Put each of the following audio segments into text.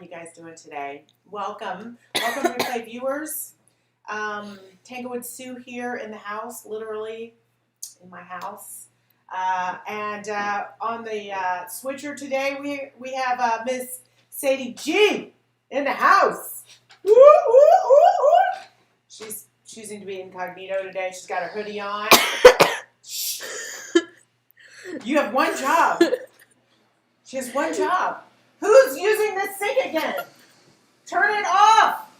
are you guys doing today? Welcome replay viewers. Tanglewood Sue here in the house, literally in my house. And on the switcher today, we have Miss Sadie G in the house. Woo, woo, woo, woo. She's choosing to be incognito today. She's got her hoodie on. You have one job. She has one job. Who's using this sink again? Turn it off.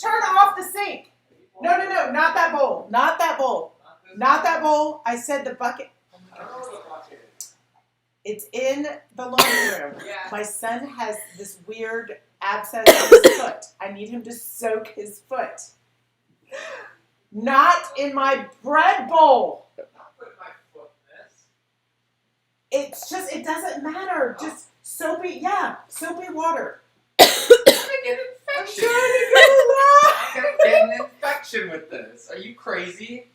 Turn off the sink. No, not that bowl. Not that bowl. Not that bowl. I said the bucket. It's in the laundry room. Yeah. My son has this weird abscess on his foot. I need him to soak his foot. Not in my bread bowl. Not put my foot in this. It's just, it doesn't matter. Just soapy water. I'm gonna get an infection. I'm gonna get an infection with this. Are you crazy?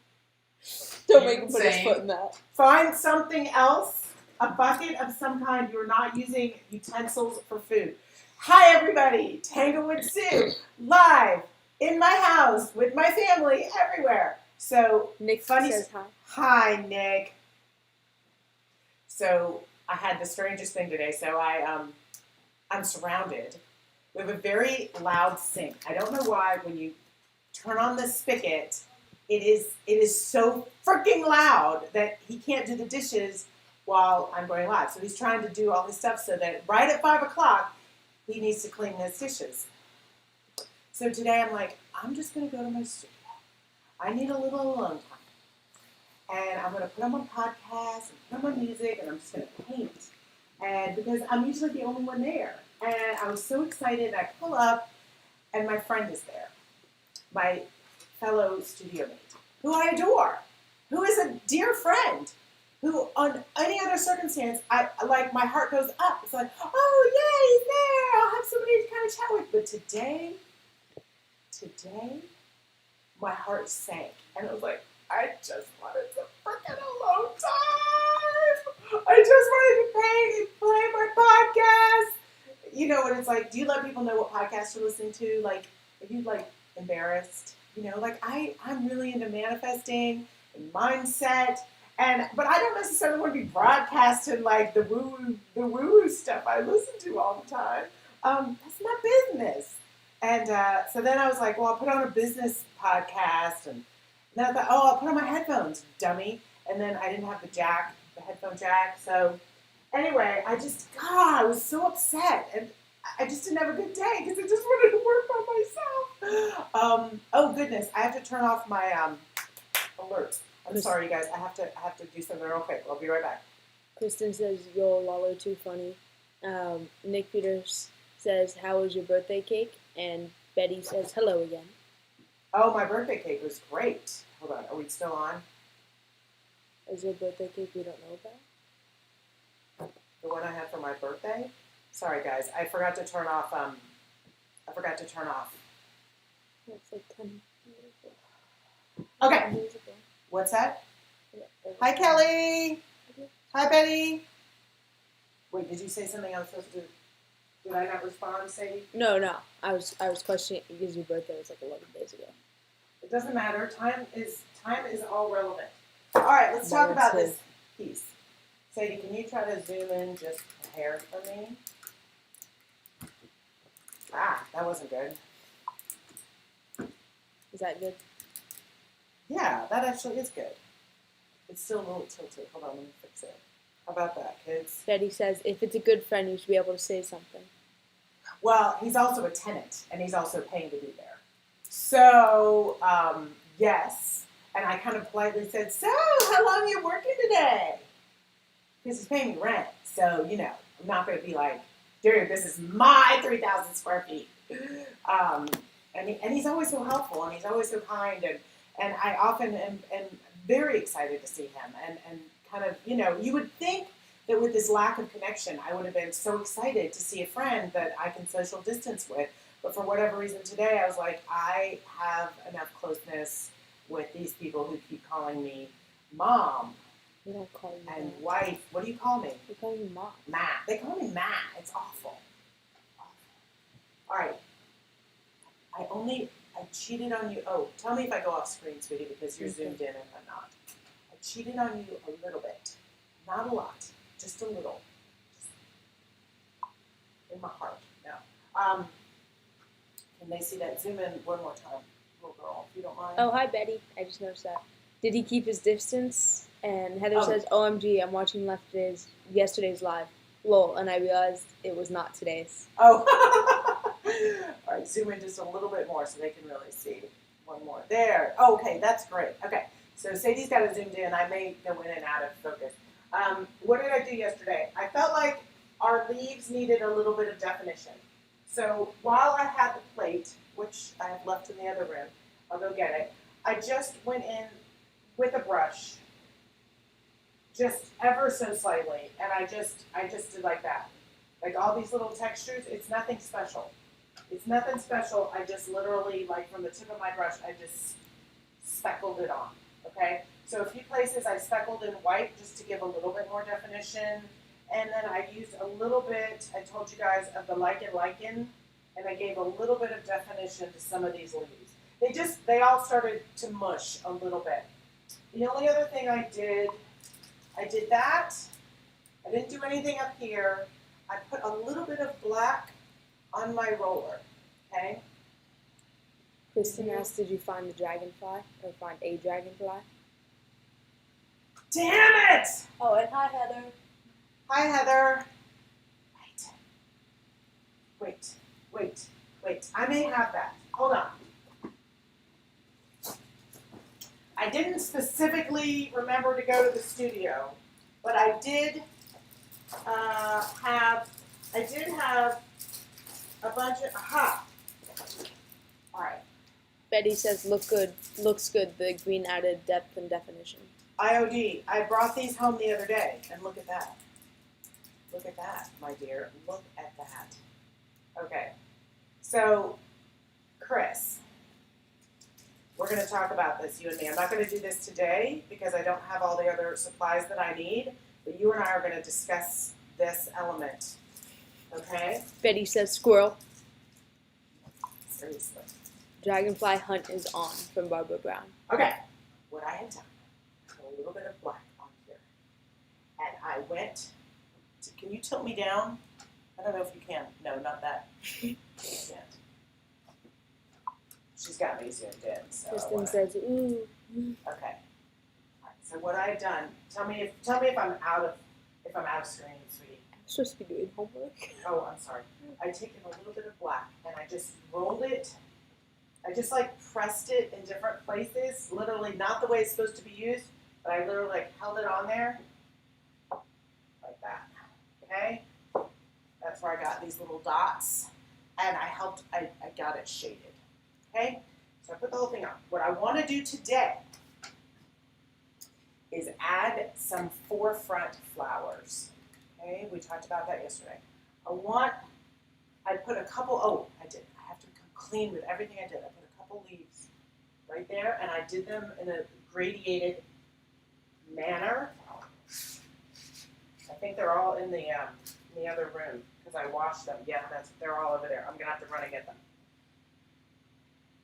Don't make him put his foot in that. Find something else. A bucket of some kind. You're not using utensils for food. Hi, everybody. Tanglewood Sue, live in my house with my family everywhere. So, Nick funny says hi. Hi, Nick. So, I had the strangest thing today. So, I'm surrounded. We have a very loud sink. I don't know why when you turn on the spigot, it is so freaking loud that he can't do the dishes while I'm going live. So he's trying to do all his stuff so that right at 5 o'clock, he needs to clean his dishes. So today I'm like, I'm just going to go to my studio. I need a little alone time. And I'm going to put on my podcast and put on my music and I'm just going to paint. And because I'm usually the only one there. And I was so excited. I pull up and my friend is there. My fellow studio mate, who I adore, who is a dear friend, who on any other circumstance, my heart goes up. It's like, oh yeah, he's there. I'll have somebody to kind of chat with. But today, my heart sank. And I was like, I just wanted some freaking alone time. I just wanted to paint and play my podcast. You know what it's like. Do you let people know what podcast you're listening to? Like, are you like embarrassed? You know, like I'm really into manifesting and mindset, but I don't necessarily want to be broadcasting like the woo stuff I listen to all the time. That's my business. And so then I was like, well, I'll put on a business podcast, and then I thought, oh, I'll put on my headphones, dummy. And then I didn't have the headphone jack. So anyway, I was so upset, and I just didn't have a good day because I just wanted to work by myself. Oh goodness, I have to turn off my alerts. I'm sorry, you guys. I have to do something real quick. I'll be right back. Kristen says, "Yo, Lalo, too funny." Nick Peters says, "How was your birthday cake?" And Betty says, "Hello again." Oh, my birthday cake was great. Hold on, are we still on? Is there a birthday cake we don't know about? The one I had for my birthday? Sorry, guys. I forgot to turn off. That's like 10 years ago. Okay. 10 years ago. What's that? Yeah, Hi, Kelly. Hi, Betty. Wait, did you say something I was supposed to do? Did I not respond, Sadie? No. I was questioning because your birthday was like 11 days ago. It doesn't matter. Time is all relevant. All right, let's talk about this piece. Sadie, can you try to zoom in just a hair for me? That wasn't good. Is that good? Yeah, that actually is good. It's still a little tilted. Hold on, let me fix it. How about that, kids? Betty says, if it's a good friend, you should be able to say something. Well, he's also a tenant, and he's also paying to be there. So, yes. And I kind of politely said, so, how long are you working today? Because he's paying me rent. So, you know, I'm not going to be like, dude, this is my 3,000 square feet. And he's always so helpful, and he's always so kind, and I often am very excited to see him, and kind of, you know, you would think that with this lack of connection, I would have been so excited to see a friend that I can social distance with, but for whatever reason today, I was like, I have enough closeness with these people who keep calling me mom. We don't call you and that. wife. What do you call me? We call you mom. Ma. They call me Ma. It's awful. I cheated on you. Oh, tell me if I go off screen, sweetie, because you're zoomed in and I'm not. I cheated on you a little bit. Not a lot, just a little. Just in my heart, no. Can they see that? Zoom in one more time, little girl, if you don't mind. Oh, hi, Betty. I just noticed that. Did he keep his distance? And Heather Oh. says, OMG, I'm watching yesterday's live. Lol, and I realized it was not today's. Oh. All right, zoom in just a little bit more so they can really see. One more. There. Okay, that's great. Okay, so Sadie's got it zoomed in. I may go in and out of focus. What did I do yesterday? I felt like our leaves needed a little bit of definition. So while I had the plate, which I have left in the other room, I'll go get it, I just went in with a brush, just ever so slightly, and I just did like that. Like all these little textures, it's nothing special. It's nothing special. I just literally, like from the tip of my brush, I just speckled it on, okay? So a few places I speckled in white just to give a little bit more definition. And then I used a little bit, I told you guys, of the lichen, and I gave a little bit of definition to some of these leaves. They all started to mush a little bit. The only other thing I did that. I didn't do anything up here. I put a little bit of black on my roller, okay? Kristen asked, did you find the dragonfly? Or find a dragonfly? Damn it! Oh, and hi, Heather. Hi, Heather. Wait. I may have that. Hold on. I didn't specifically remember to go to the studio, but I did have a bunch of, All right. Betty says, looks good, the green added depth and definition. IOD. I brought these home the other day, and look at that. Look at that, my dear. Look at that. Okay. So, Chris, we're going to talk about this, you and me. I'm not going to do this today because I don't have all the other supplies that I need, but you and I are going to discuss this element. Okay? Betty says, squirrel. Seriously. Dragonfly hunt is on, from Barbara Brown. Okay. What I had done, a little bit of black on here. And I went to, can you tilt me down? I don't know if you can. No, not that. You can't. She's got me zoomed in. So Kristen says, ooh. okay. All right, so what I've done, tell me if I'm out of screen, sweetie. I'm supposed to be doing homework. Oh, I'm sorry. I've taken a little bit of black and I just rolled it. I just like pressed it in different places, literally not the way it's supposed to be used, but I literally like held it on there like that. Okay? That's where I got these little dots and I got it shaded. Okay? So I put the whole thing on. What I want to do today is add some forefront flowers. Okay? We talked about that yesterday. I put a couple, I have to come clean with everything I did. I put a couple leaves right there and I did them in a gradiated manner. I think they're all in the other room because I washed them. Yeah, they're all over there. I'm going to have to run and get them.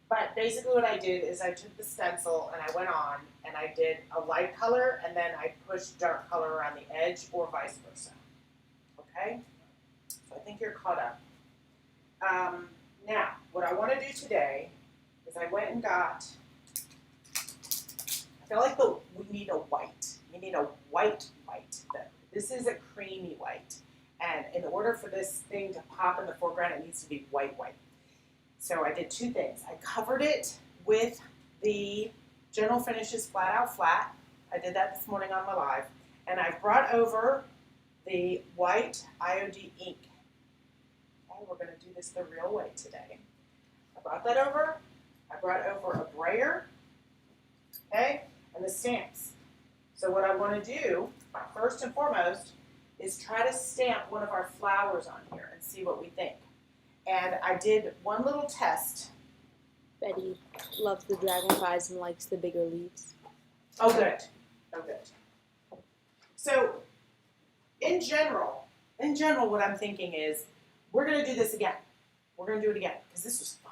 But basically what I did is I took the stencil and I went on and I did a light color and then I pushed dark color around the edge or vice versa. Okay? So I think you're caught up. Now, what I want to do today is I went and got, I feel like we need a white. We need a white. This is a creamy white. And in order for this thing to pop in the foreground, it needs to be white. So I did two things. I covered it with the General Finishes Flat Out Flat. I did that this morning on my live. And I brought over the white IOD ink. Okay, we're going to do this the real way today. I brought that over. I brought over a brayer. Okay, and the stamps. So what I want to do, first and foremost, is try to stamp one of our flowers on here and see what we think. And I did one little test. Betty loves the dragonflies and likes the bigger leaves. Oh, good. So, in general, what I'm thinking is, we're going to do this again. We're going to do it again, because this was fun.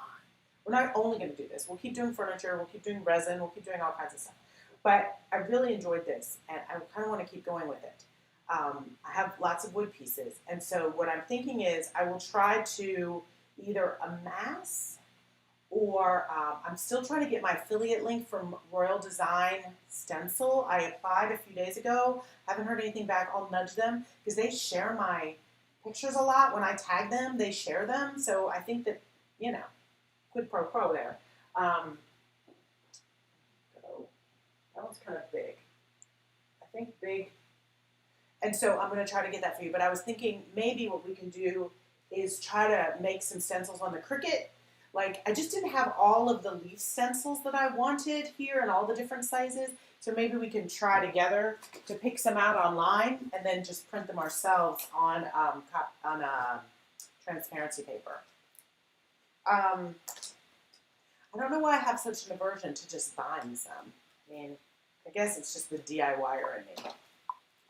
we're not only going to do this. We'll keep doing furniture. We'll keep doing resin. We'll keep doing all kinds of stuff. But I really enjoyed this, and I kind of want to keep going with it. I have lots of wood pieces, and so what I'm thinking is I will try to either amass or I'm still trying to get my affiliate link from Royal Design Stencil. I applied a few days ago. Haven't heard anything back. I'll nudge them because they share my pictures a lot. When I tag them, they share them. So I think that, quid pro quo there. So that one's kind of big. I think big. And so I'm going to try to get that for you. But I was thinking maybe what we can do is try to make some stencils on the Cricut. Like, I just didn't have all of the leaf stencils that I wanted here and all the different sizes. So maybe we can try together to pick some out online and then just print them ourselves on transparency paper. I don't know why I have such an aversion to just buying some. I mean, I guess it's just the DIYer in me.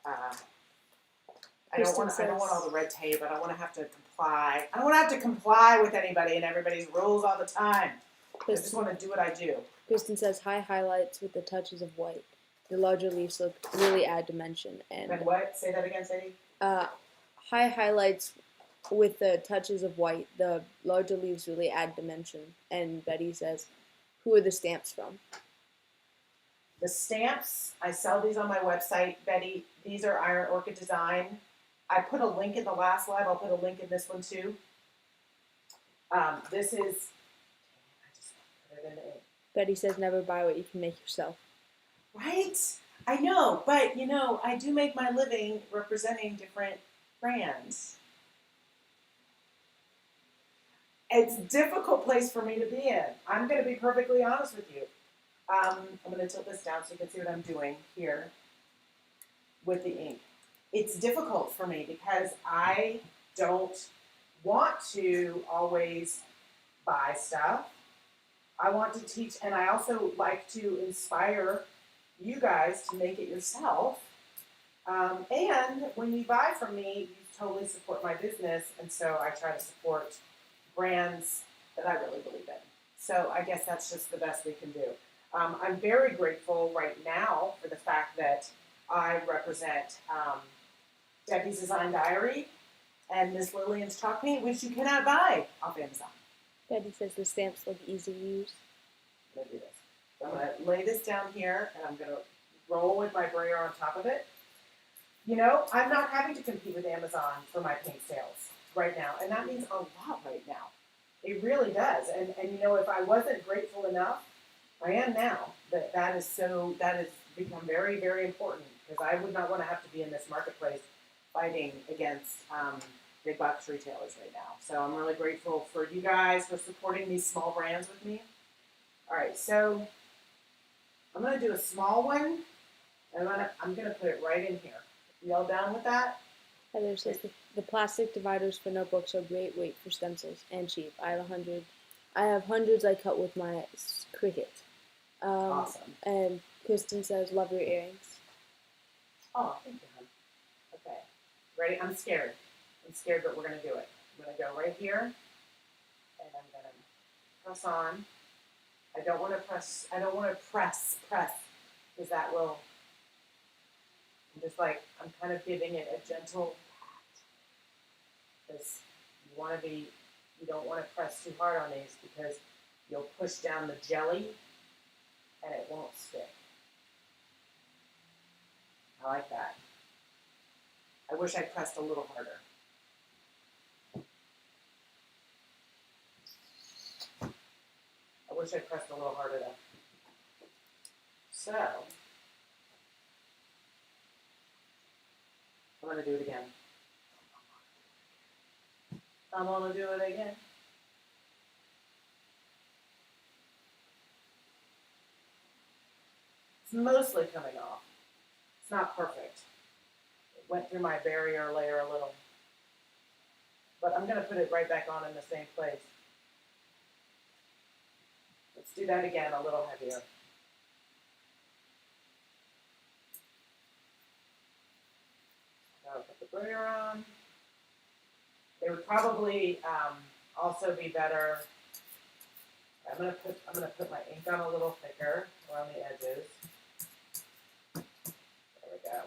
I don't want all the red tape. I don't want to have to comply. I don't want to have to comply with anybody and everybody's rules all the time. I just want to do what I do. Kristen says, high highlights with the touches of white. The larger leaves look really add dimension. And what? Say that again, Sadie. High highlights with the touches of white. The larger leaves really add dimension. And Betty says, who are the stamps from? The stamps, I sell these on my website, Betty. These are Iron Orchid Design. I put a link in the last live. I'll put a link in this one too. This is, I just put it in the ink. Betty says never buy what you can make yourself. Right? I know, but I do make my living representing different brands. It's a difficult place for me to be in. I'm going to be perfectly honest with you. I'm going to tilt this down so you can see what I'm doing here with the ink. It's difficult for me because I don't want to always buy stuff. I want to teach, and I also like to inspire you guys to make it yourself. And when you buy from me, you totally support my business, and so I try to support brands that I really believe in. So I guess that's just the best we can do. I'm very grateful right now for the fact that I represent Debbie's Design Diary and Miss Lillian's Chalk Paint, which you cannot buy off Amazon. Betty says the stamps look easy to use. I'm going to do this. I'm going to lay this down here, and I'm going to roll with my brayer on top of it. I'm not having to compete with Amazon for my paint sales right now, and that means a lot right now. It really does. And if I wasn't grateful enough, I am now. That has become very, very important because I would not want to have to be in this marketplace fighting against big box retailers right now. So I'm really grateful for you guys for supporting these small brands with me. All right, so I'm going to do a small one, and I'm going to put it right in here. You all down with that? Heather says the plastic dividers for notebooks are great weight for stencils and cheap. I have hundreds I cut with my Cricut. Awesome. And Kristen says, love your earrings. Oh, thank you, hon. Okay. Ready? I'm scared, but we're going to do it. I'm going to go right here, and I'm going to press on. I don't want to press, because that will, I'm kind of giving it a gentle pat. Because you don't want to press too hard on these because you'll push down the jelly and it won't stick. I like that. I wish I pressed a little harder. Though. So, I'm going to do it again. It's mostly coming off. It's not perfect. It went through my barrier layer a little. But I'm going to put it right back on in the same place. Let's do that again, a little heavier. I'll put the barrier on. They would probably also be better. I'm gonna put my ink on a little thicker around the edges. There we go.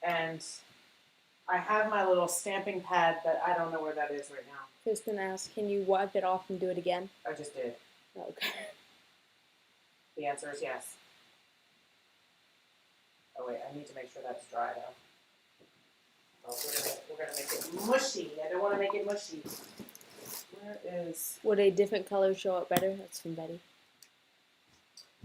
And I have my little stamping pad, but I don't know where that is right now. Kristen asks, can you wipe it off and do it again? I just did. Okay. The answer is yes. Oh wait, I need to make sure that's dry though. Oh, we're gonna make it mushy. I don't want to make it mushy. Where is? Would a different color show up better? That's from Betty.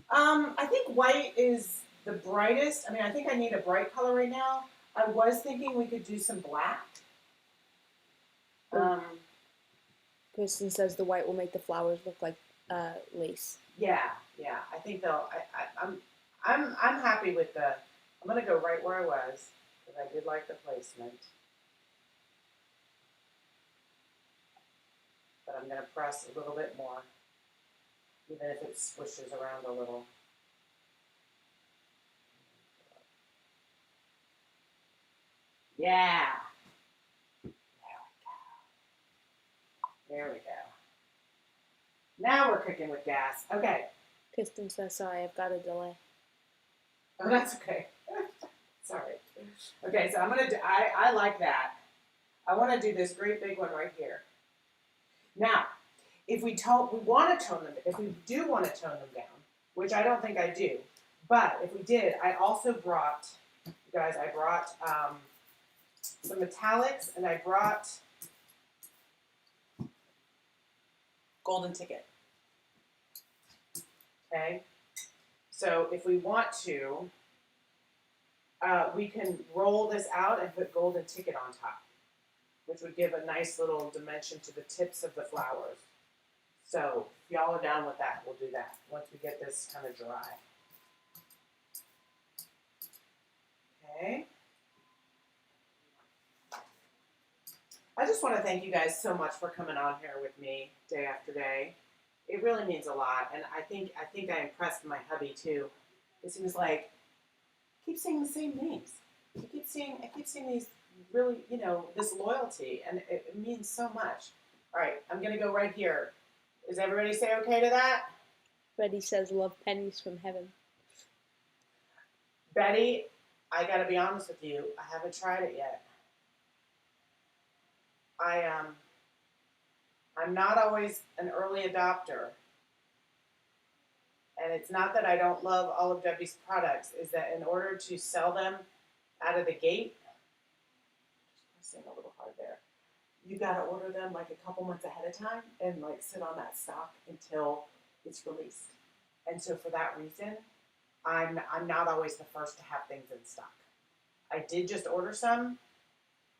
I think white is the brightest. I mean, I think I need a bright color right now. I was thinking we could do some black. Kristen says the white will make the flowers look like lace. Yeah. I think they'll. I'm happy with the. I'm gonna go right where I was because I did like the placement. But I'm gonna press a little bit more, even if it swishes around a little. Yeah. There we go. Now we're cooking with gas. Okay. Kristen says, sorry, I've got a delay. Oh, that's okay. Sorry. Okay, so I'm gonna do. I like that. I want to do this great big one right here. Now, if we want to tone them. If we do want to tone them down, which I don't think I do, but if we did, I also brought, you guys. I brought some metallics, and I brought golden ticket. Okay. So if we want to, we can roll this out and put golden ticket on top, which would give a nice little dimension to the tips of the flowers. So if y'all are down with that, we'll do that once we get this kind of dry. Okay. I just want to thank you guys so much for coming on here with me day after day. It really means a lot, and I think I impressed my hubby too, because he was like, "Keep saying the same names. I keep seeing these really, this loyalty, and it means so much." All right, I'm gonna go right here. Does everybody say okay to that? Betty says, love pennies from heaven. Betty, I gotta be honest with you. I haven't tried it yet. I'm not always an early adopter. And it's not that I don't love all of Debbie's products, is that in order to sell them out of the gate, just pressing a little hard there, you gotta order them like a couple months ahead of time and like sit on that stock until it's released. And so for that reason, I'm not always the first to have things in stock. I did just order some,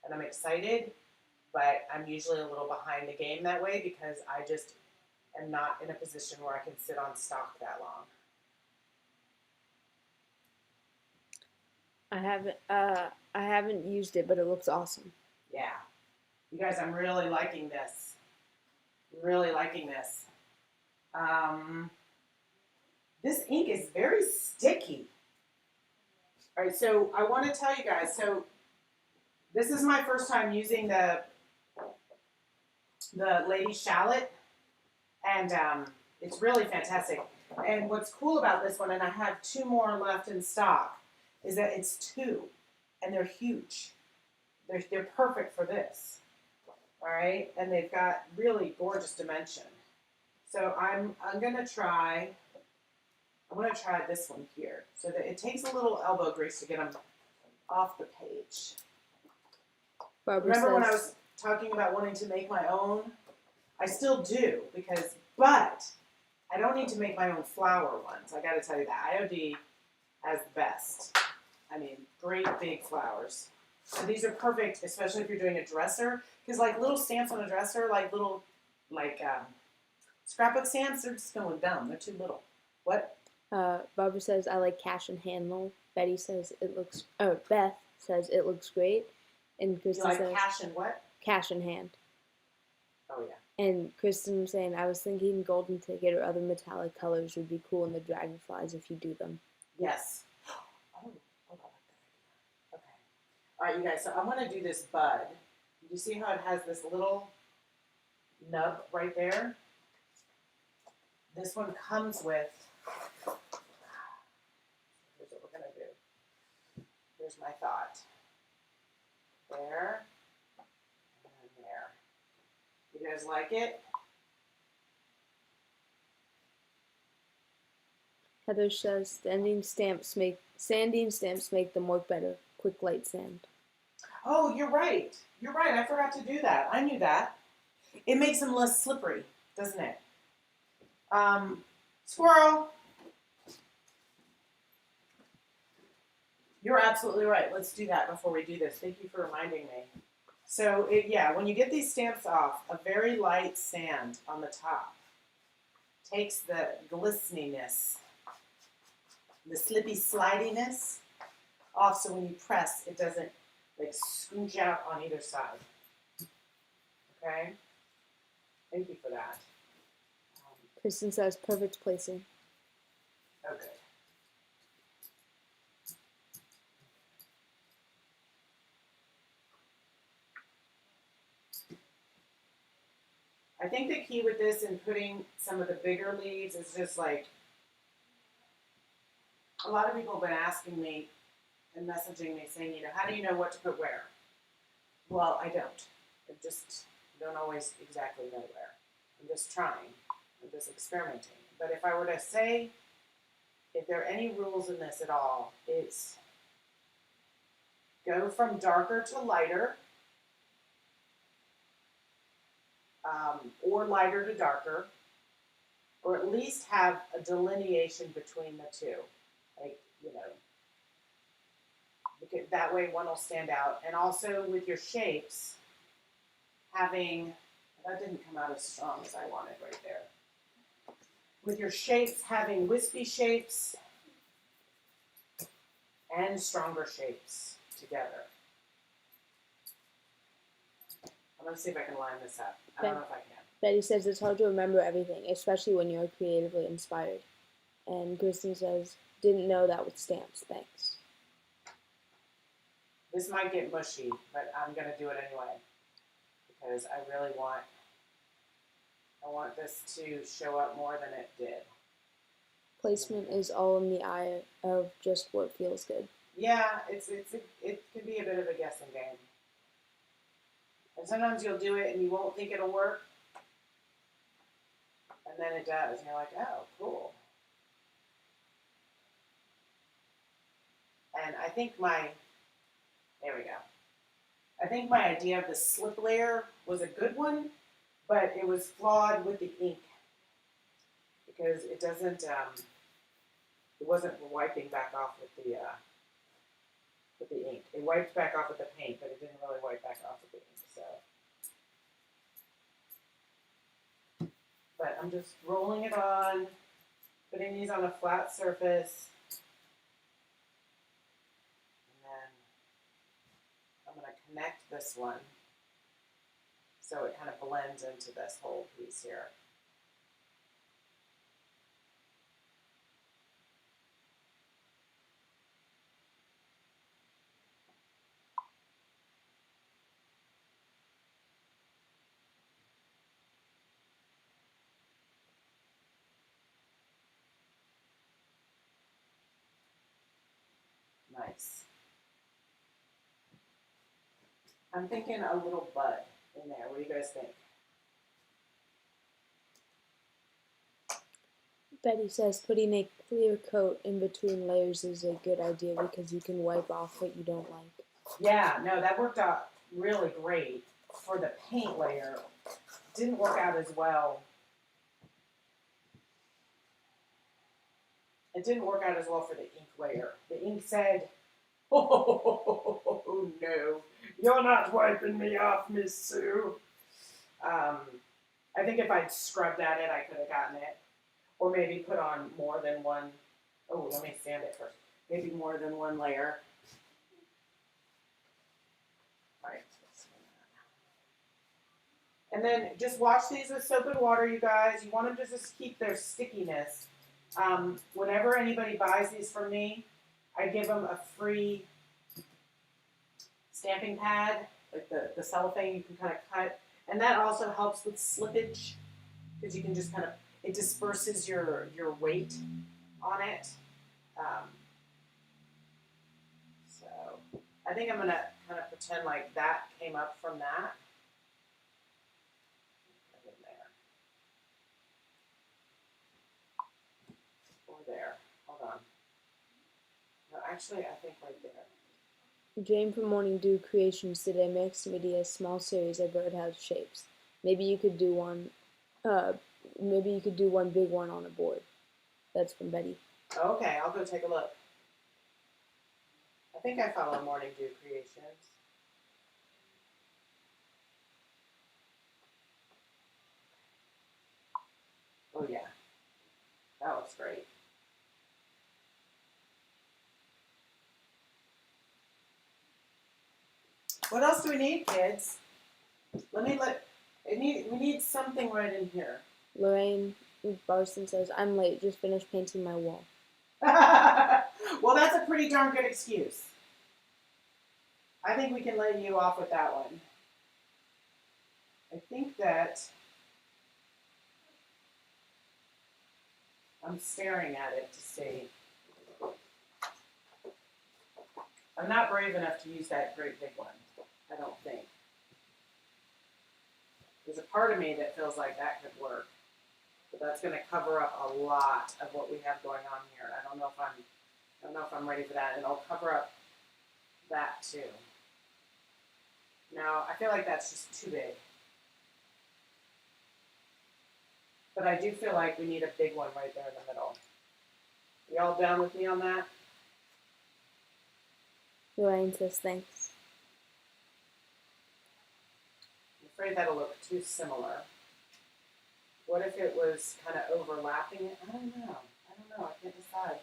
and I'm excited, but I'm usually a little behind the game that way because I just am not in a position where I can sit on stock that long. I haven't used it, but it looks awesome. Yeah. You guys, I'm really liking this. Really liking this. This ink is very sticky. All right, so I want to tell you guys, so this is my first time using the Lady Shallot, and it's really fantastic. And what's cool about this one, and I have 2 more left in stock, is that it's 2, and they're huge. They're perfect for this. All right, and they've got really gorgeous dimension. So I'm gonna try this one here, so that it takes a little elbow grease to get them off the page. Barbara Remember when I says, was talking about wanting to make my own? I still do, but I don't need to make my own flower ones. I gotta tell you that. IOD has the best. I mean, great big flowers. So these are perfect, especially if you're doing a dresser, because like little stamps on a dresser, like little, scrapbook stamps, they're just gonna look dumb. They're too little. What? Barbara says, I like cash and handle. Betty says Beth says it looks great. And You Kristen like says, cash and what? cash in hand. Oh yeah. And Kristen was saying, I was thinking golden ticket or other metallic colors would be cool in the dragonflies if you do them. Yes. Oh, I like that idea. Okay. All right, you guys. So I want to do this bud. You see how it has this little nub right there. This one comes with, here's what we're going to do. Here's my thought. There, and there. You guys like it? Heather says sanding stamps make them work better. Quick light sand. Oh, you're right. You're right. I forgot to do that. I knew that. It makes them less slippery, doesn't it? Squirrel. You're absolutely right. Let's do that before we do this. Thank you for reminding me. So, yeah, when you get these stamps off, a very light sand on the top takes the glisteniness, the slippy slidiness off, so when you press, it doesn't like scooch out on either side. Okay? Thank you for that. Kristen says perfect placing. Okay. I think the key with this and putting some of the bigger leaves is just like, a lot of people have been asking me and messaging me saying, how do you know what to put where? Well, I don't. I just don't always exactly know where. I'm just trying. I'm just experimenting. But if I were to say, if there are any rules in this at all, it's go from darker to lighter, or lighter to darker, or at least have a delineation between the two. Like, because that way one will stand out. And also with your shapes, having, that didn't come out as strong as I wanted right there. With your shapes, having wispy shapes and stronger shapes together. I'm going to see if I can line this up. I don't know if I can. Betty says it's hard to remember everything, especially when you're creatively inspired. And Kristen says, didn't know that with stamps. Thanks. This might get mushy, but I'm going to do it anyway. Because I really want this to show up more than it did. Placement is all in the eye of just what feels good. Yeah, it can be a bit of a guessing game. And sometimes you'll do it and you won't think it'll work. And then it does. And you're like, oh, cool. And I think there we go. I think my idea of the slip layer was a good one, but it was flawed with the ink. Because it doesn't, it wasn't wiping back off with the ink. It wiped back off with the paint, but it didn't really wipe back off with the ink, so. But I'm just rolling it on, putting these on a flat surface. And then I'm going to connect this one so it kind of blends into this whole piece here. Nice. I'm thinking a little bud in there. What do you guys think? Betty says putting a clear coat in between layers is a good idea because you can wipe off what you don't like. Yeah, no, that worked out really great for the paint layer. Didn't work out as well. It didn't work out as well for the ink layer. The ink said, oh no, you're not wiping me off, Miss Sue. I think if I'd scrubbed at it, I could have gotten it. Or maybe put on more than one. Oh, let me sand it first. Maybe more than one layer. All right. And then just wash these with soap and water, you guys. You want them to just keep their stickiness. Whenever anybody buys these from me, I give them a free stamping pad, like the cellophane you can kind of cut. And that also helps with slippage because you can just kind of, it disperses your weight on it. So I think I'm gonna kind of pretend like that came up from that. Put it in there. Or there. Hold on. No, actually, I think right there. Jane from Morning Dew Creations did a mixed media small series of birdhouse shapes. Maybe you could do one. Maybe you could do one big one on a board. That's from Betty. Okay, I'll go take a look. I think I follow Morning Dew Creations. Oh yeah, that looks great. What else do we need, kids? We need something right in here. Lorraine Barson says, I'm late, just finished painting my wall. Well, that's a pretty darn good excuse. I think we can let you off with that one. I think that I'm staring at it to see. I'm not brave enough to use that great big one, I don't think. There's a part of me that feels like that could work. But that's going to cover up a lot of what we have going on here. I don't know if I'm ready for that, and it'll cover up that too. Now, I feel like that's just too big. But I do feel like we need a big one right there in the middle. Y'all down with me on that? Lorraine says, thanks. I'm afraid that'll look too similar. What if it was kind of overlapping it? I don't know. I can't decide.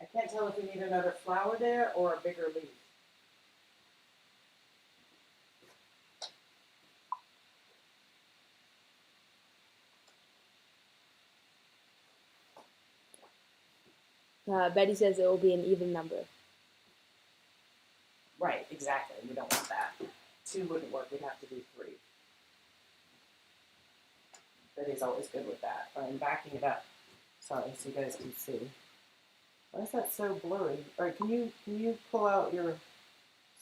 I can't tell if we need another flower there or a bigger leaf. Betty says it will be an even number. Right, exactly. We don't want that. 2 wouldn't work. We'd have to do 3. Betty's always good with that. I'm backing it up. Sorry, so you guys can see. Why is that so blurry? All right, can you pull out your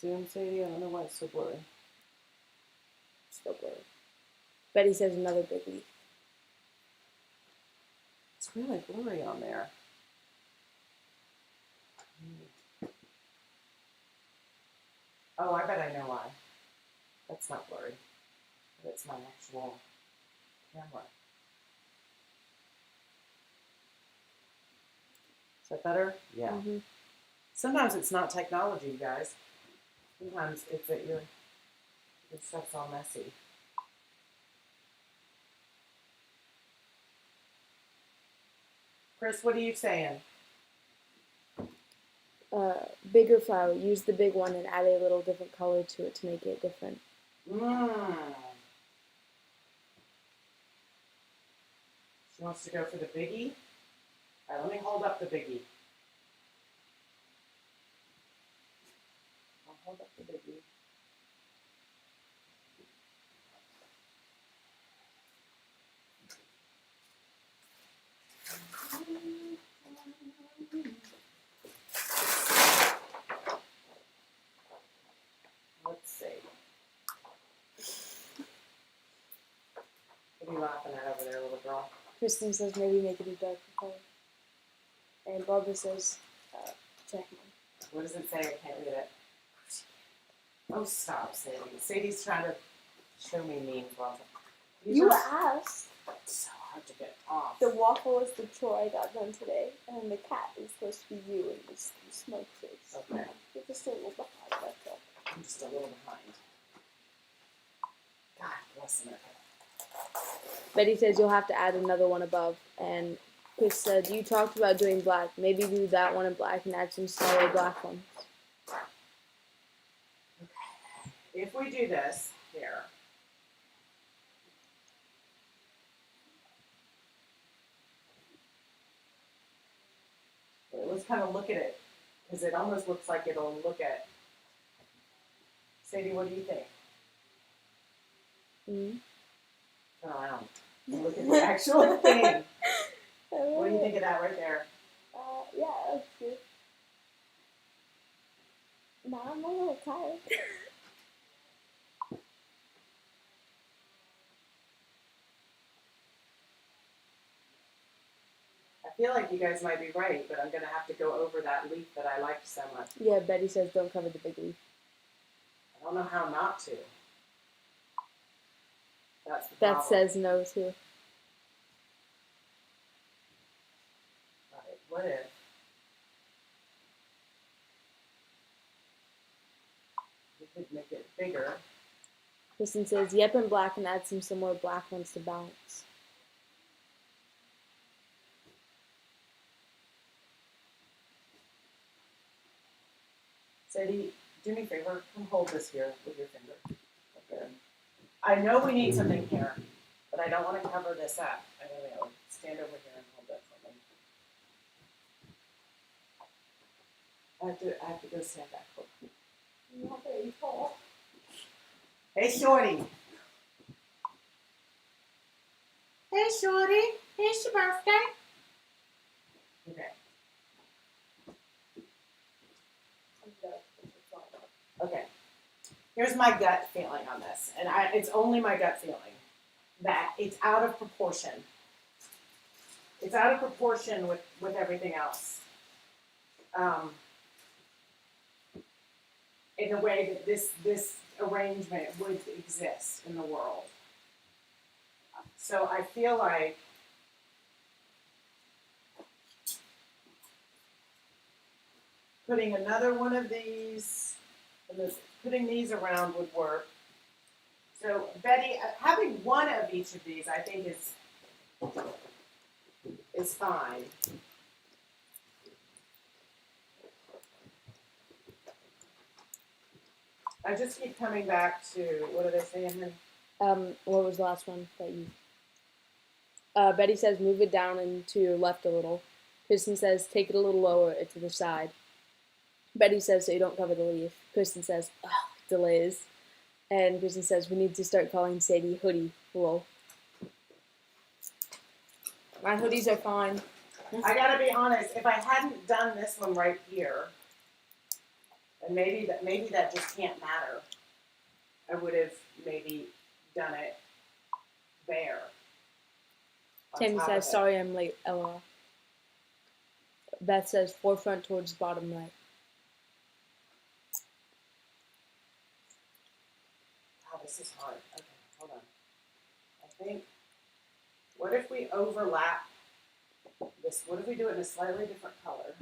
Zoom, Sadie? I don't know why it's so blurry. Still blurry. Betty says another big leaf. It's really blurry on there. Oh, I bet I know why. That's not blurry. That's my actual camera. Is that better? Yeah. Mm-hmm. Sometimes it's not technology, you guys. Sometimes it's that your stuff's all messy. Chris, what are you saying? Bigger flower. Use the big one and add a little different color to it to make it different. She wants to go for the biggie. All right, let me hold up the biggie. I'll hold up the biggie. Let's see. What are you laughing at over there, little girl? Kristen says maybe make it a darker color. And Barbara says, check mine. What does it say? I can't read it. Oh, stop, Sadie. Sadie's trying to show me memes. You asked. It's so hard to get off. The waffle is the chore I got done today, and the cat is supposed to be you and the smoke face. Okay. You're just a little behind, that's all. I'm just a little behind. God bless America. Betty says you'll have to add another one above, and Chris said, you talked about doing black. Maybe do that one in black and add some smaller black ones. If we do this here, it Let's kind of look at it, because it almost looks like it'll look at. Sadie, what do you think? Mm-hmm. Turn around and look at the actual thing. What do you think of that right there? Yeah, that's good. Now I'm a little tired. I feel like you guys might be right, but I'm going to have to go over that leaf that I liked so much. Yeah, Betty says don't cover the big leaf. I don't know how not to. That's the That problem. says no too. Right, what if? We could make it bigger. Kristen says yep and black and add some more black ones to balance. Sadie, do me a favor. Come hold this here with your finger. Okay. I know we need something here, but I don't want to cover this up. I really don't. Stand over here and hold that for me. I have to go stand back. Hey, Shorty. Hey, Shorty. It's your birthday. Okay. Okay. Here's my gut feeling on this, and it's only my gut feeling, that it's out of proportion. It's out of proportion with everything else. In a way that this arrangement would exist in the world. So I feel like putting another one of these, and putting these around would work. So Betty, having one of each of these, I think is fine. I just keep coming back to, what are they saying here? What was the last one that you? Betty says move it down and to your left a little. Kristen says take it a little lower to the side. Betty says so you don't cover the leaf. Kristen says, ugh, delays. And Kristen says we need to start calling Sadie Hoodie. Lol. My hoodies are fine. I gotta be honest, if I hadn't done this one right here, and maybe that just can't matter, I would have maybe done it there. Tammy says, sorry I'm late, LOL. Beth says, forefront towards bottom right. Wow, this is hard. Okay, hold on. I think, what if we overlap this? What if we do it in a slightly different color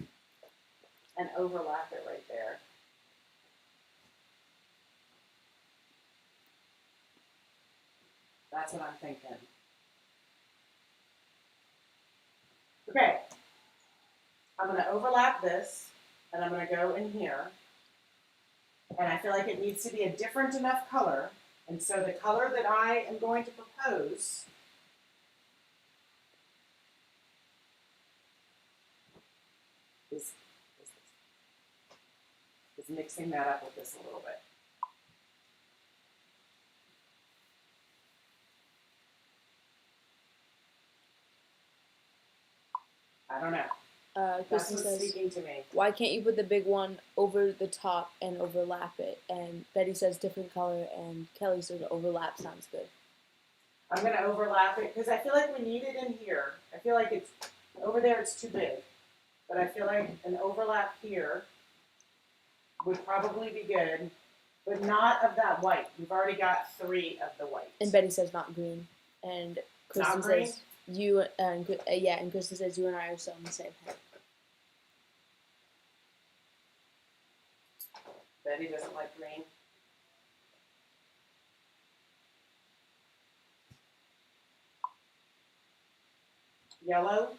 and overlap it right there? That's what I'm thinking. Okay. I'm going to overlap this, and I'm going to go in here. And I feel like it needs to be a different enough color. And so the color that I am going to propose is mixing that up with this a little bit. I don't know. That's Kristen what's says, speaking to me. why can't you put the big one over the top and overlap it? And Betty says different color, and Kelly says overlap sounds good. I'm going to overlap it because I feel like we need it in here. I feel like it's over there, it's too big. But I feel like an overlap here would probably be good, but not of that white. We've already got 3 of the white. And Betty says not green. And Kristen Not green? says you and and Kristen says you and I are still on the same page. Betty doesn't like green. Yellow.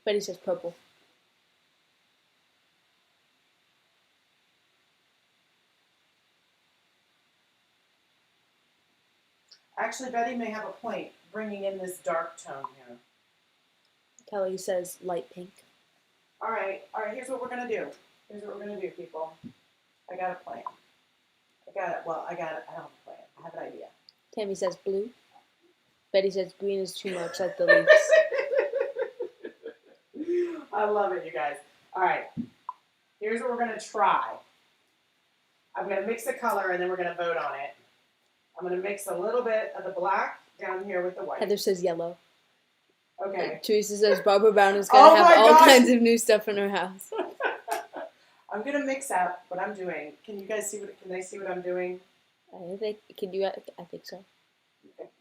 Betty says purple. Actually, Betty may have a point. bringing in this dark tone here. Kelly says light pink. All right, here's what we're going to do. Here's what we're going to do, people. I got a plan. I don't have a plan. I have an idea. Tammy says blue. Betty says green is too much, like the leaves. I love it, you guys. All right, here's what we're going to try. I'm going to mix a color, and then we're going to vote on it. I'm going to mix a little bit of the black down here with the white. Heather says yellow. Okay. Teresa says Barbara Brown is going to have all kinds of new stuff in her house. I'm going to mix up what I'm doing. Can you guys see can they see what I'm doing? I think so.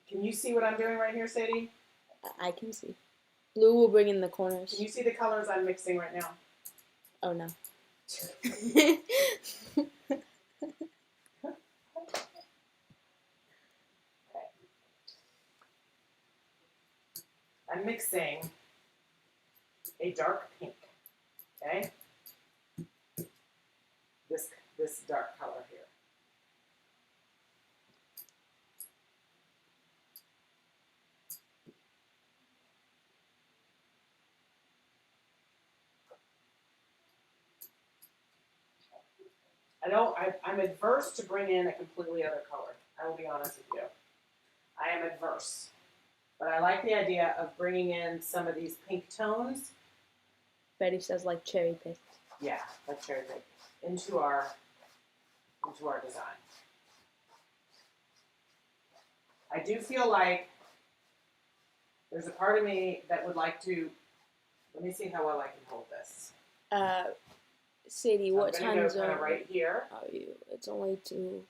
Can you see what I'm doing right here, Sadie? I can see. Blue will bring in the corners. Can you see the colors I'm mixing right now? Oh, no. I'm mixing a dark pink, okay? This dark color here. I'm adverse to bring in a completely other color. I will be honest with you. I am adverse. But I like the idea of bringing in some of these pink tones. Betty says like cherry pink. Yeah, like cherry pink. Into our design. I do feel like there's a part of me that would like to, let me see how well I can hold this. Sadie, what time time go zone right here. are you? It's only 2:07.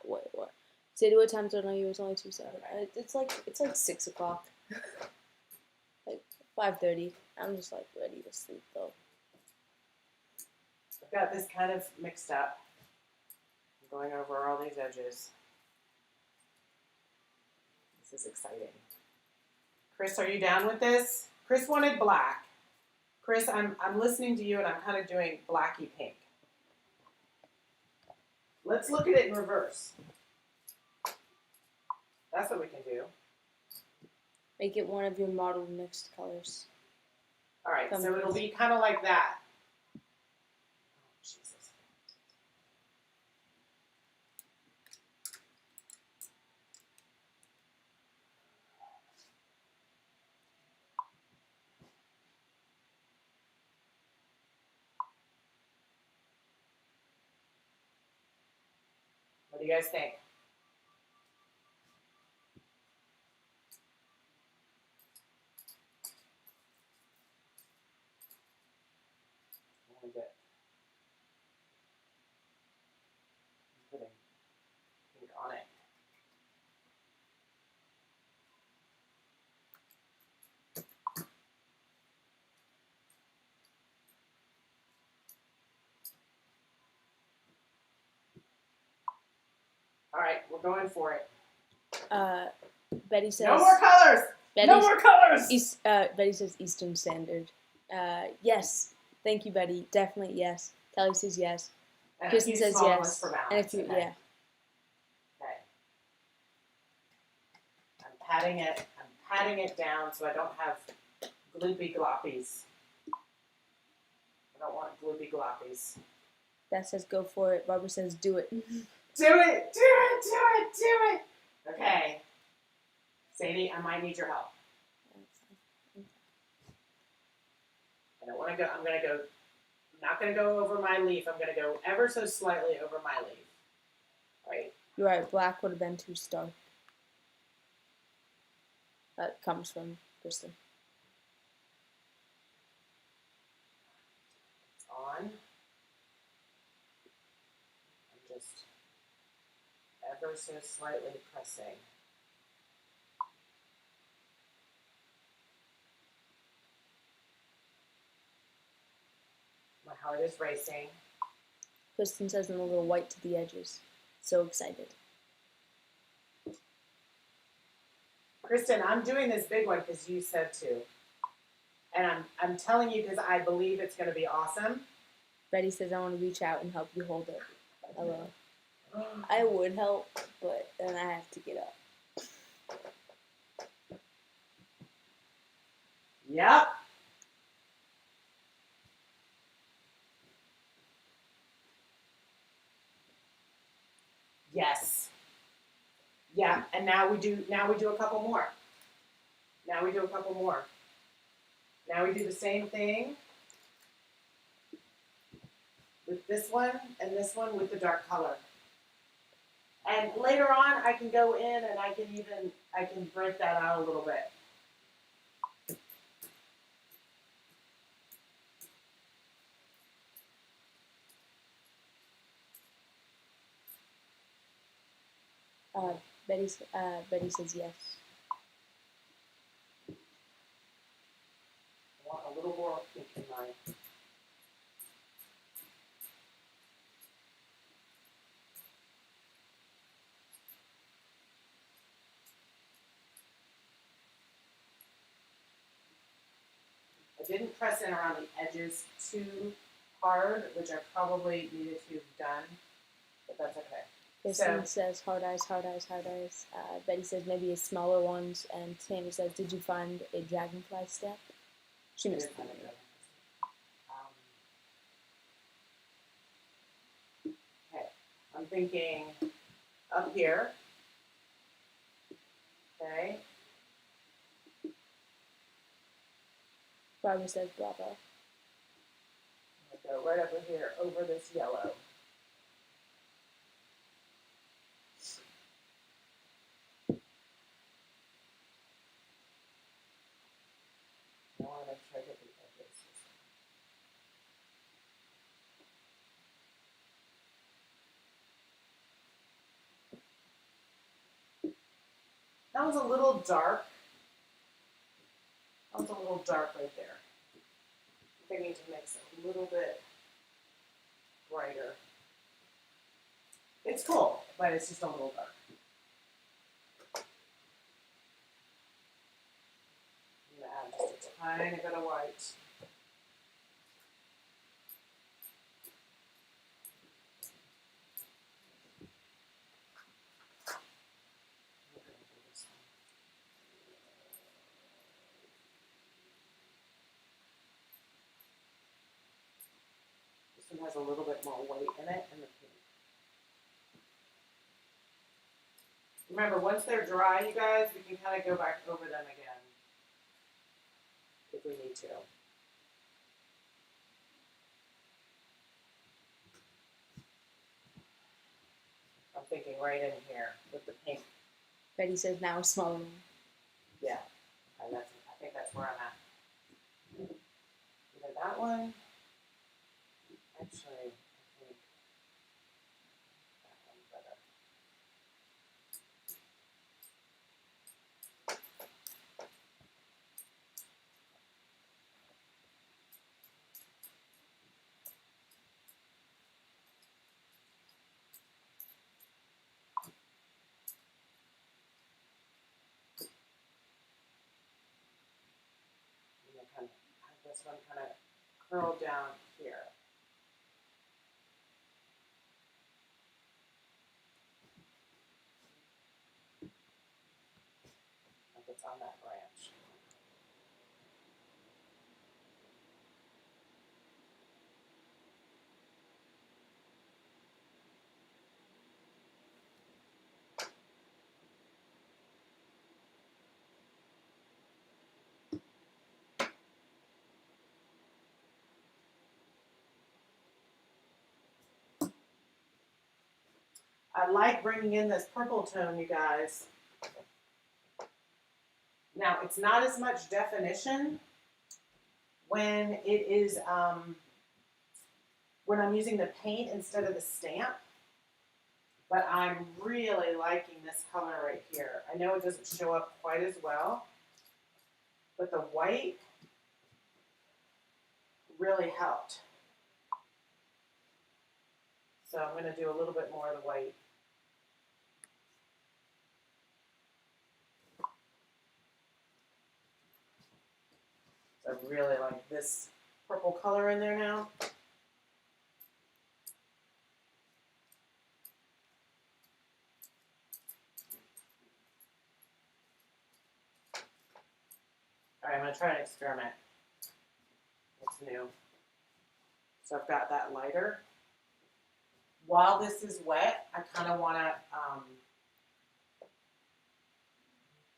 Wait, what? Sadie, what time zone are you? It's only 2:07. Okay. It's like 6 o'clock. Like 5:30. I'm just like ready to sleep though. I've got this kind of mixed up. I'm going over all these edges. This is exciting. Chris, are you down with this? Chris wanted black. Chris, I'm listening to you and I'm kind of doing blacky pink. Let's look at it in reverse. That's what we can do. Make it one of your model mixed colors. All right, so it'll be kind of like that. Oh, Jesus. What do you guys think? Putting pink on it. All right, we're going for it. Betty says No more colors. No more colors. Betty says Eastern Standard. Yes. Thank you, Betty. Definitely yes. Kelly says yes. And Kristen says yes. For balance, And if you, okay. yeah. Okay. I'm patting it down so I don't have gloopy gloppies. I don't want gloopy gloppies. Beth says go for it. Barbara says do it. Do it! Do it! Do it! Do it! Okay. Sadie, I might need your help. I don't want to go. I'm not going to go over my leaf. I'm going to go ever so slightly over my leaf. Right? You're right. Black would have been too stark. That comes from Kristen. It's on. I'm just ever so slightly pressing. My heart is racing. Kristen says I'm a little white to the edges. So excited. Kristen, I'm doing this big one because you said to. And I'm telling you because I believe it's going to be awesome. Betty says I want to reach out and help you hold it. Hello. I would help, but then I have to get up. Yep. Yes. Yeah, and now we do a couple more. Now we do a couple more. Now we do the same thing with this one and this one with the dark color. And later on I can go in and I can break that out a little bit. Betty says yes. I want a little more pink in mine. I didn't press in around the edges too hard, which I probably needed to have done, but that's okay. Kristen says hard eyes, hard eyes, hard eyes. Betty says maybe a smaller ones, and Tammy says, did you find a dragonfly step? She missed it. Okay, I'm thinking up here. Okay. Barbara says bravo. I'm gonna go right over here over this yellow. I want to make sure I get the edges. That was a little dark. That was a little dark right there. I think I need to make it a little bit brighter. It's cool, but it's just a little dark. I'm gonna add just a tiny bit of white. This one has a little bit more white in it and the pink. Remember, once they're dry, you guys, we can kind of go back over them again if we need to. I'm thinking right in here with the pink. Betty says now a smaller one. Yeah, and I think that's where I'm at. Either that one. Actually, I think that one's better. I'm gonna kind of have this one kind of curl down here. Like it's on that branch. I like bringing in this purple tone, you guys. Now, it's not as much definition when it is, when I'm using the paint instead of the stamp, but I'm really liking this color right here. I know it doesn't show up quite as well, but the white really helped. So I'm going to do a little bit more of the white. So I really like this purple color in there now. All Alright, I'm going to try an experiment. What's new? So I've got that lighter. While this is wet, I kind of want to,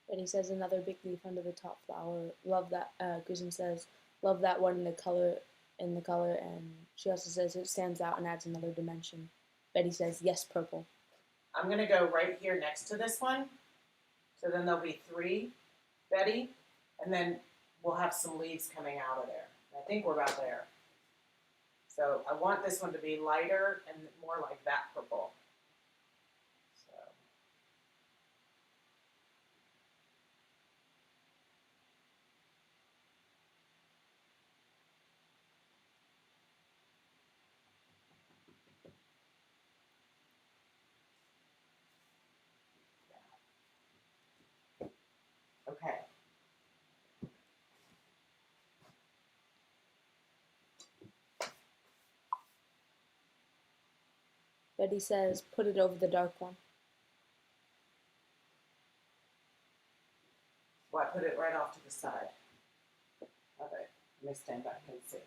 Betty says another big leaf under the top flower. Love that. Kristen says, love that one in the color, and she also says it stands out and adds another dimension. Betty says, yes, purple. I'm going to go right here next to this one. So then there'll be 3, Betty, and then we'll have some leaves coming out of there. I think we're about there. So I want this one to be lighter and more like that purple. So. Okay. Betty says, put it over the dark one. Well, I put it right off to the side of it. Let me stand back and see.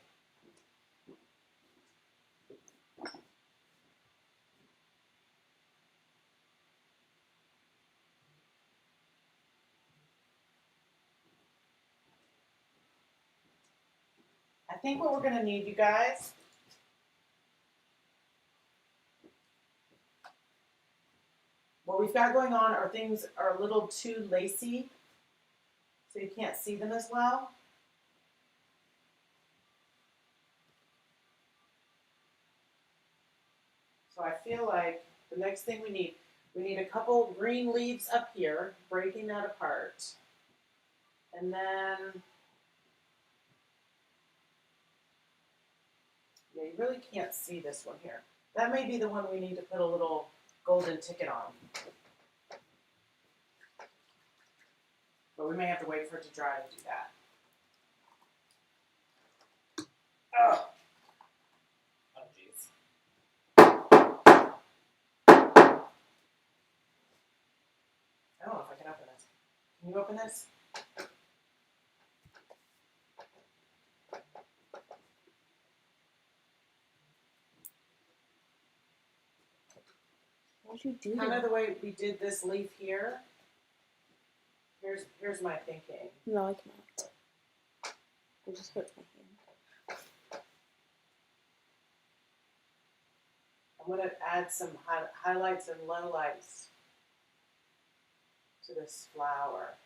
I think what we're going to need, you guys, what we've got going on are things are a little too lacy, so you can't see them as well. So I feel like the next thing we need a couple green leaves up here, breaking that apart. And then, yeah, you really can't see this one here. That may be the one we need to put a little golden ticket on. But we may have to wait for it to dry to do that. Ugh. Oh, jeez. I don't know if I can open this. Can you open this? Why'd you do Kind that? of the way we did this leaf here. Here's my thinking. No, I cannot. I just hurt my hand. I'm going to add some highlights and lowlights to this flower.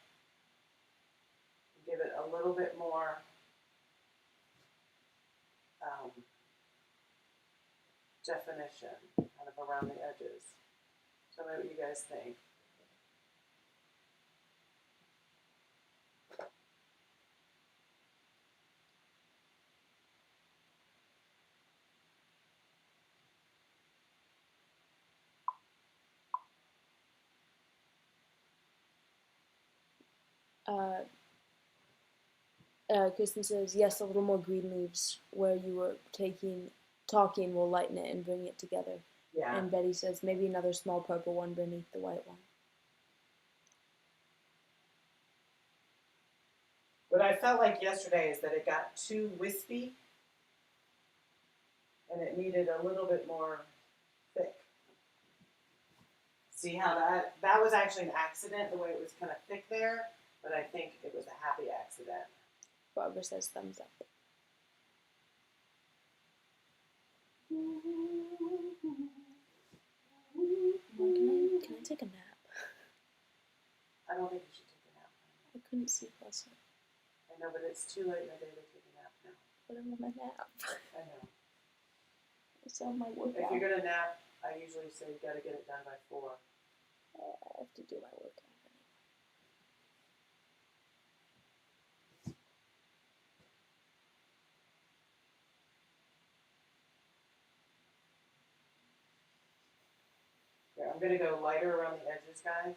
Give it a little bit more definition kind of around the edges. Tell me what you guys think. Kristen says, yes, a little more green leaves where you were talking will lighten it and bring it together. Yeah. And Betty says, maybe another small purple one beneath the white one. What I felt like yesterday is that it got too wispy and it needed a little bit more thick. See how that was actually an accident, the way it was kind of thick there, but I think it was a happy accident. Barbara says, thumbs up. Can I take a nap? I don't think you should take a nap. I couldn't sleep last night. I know, but it's too late in the day to take a nap now. But I want a nap. I know. I saw my If workout. you're gonna nap, I usually say you gotta get it done by 4. I have to do my workout. Yeah, I'm gonna go lighter around the edges, guys,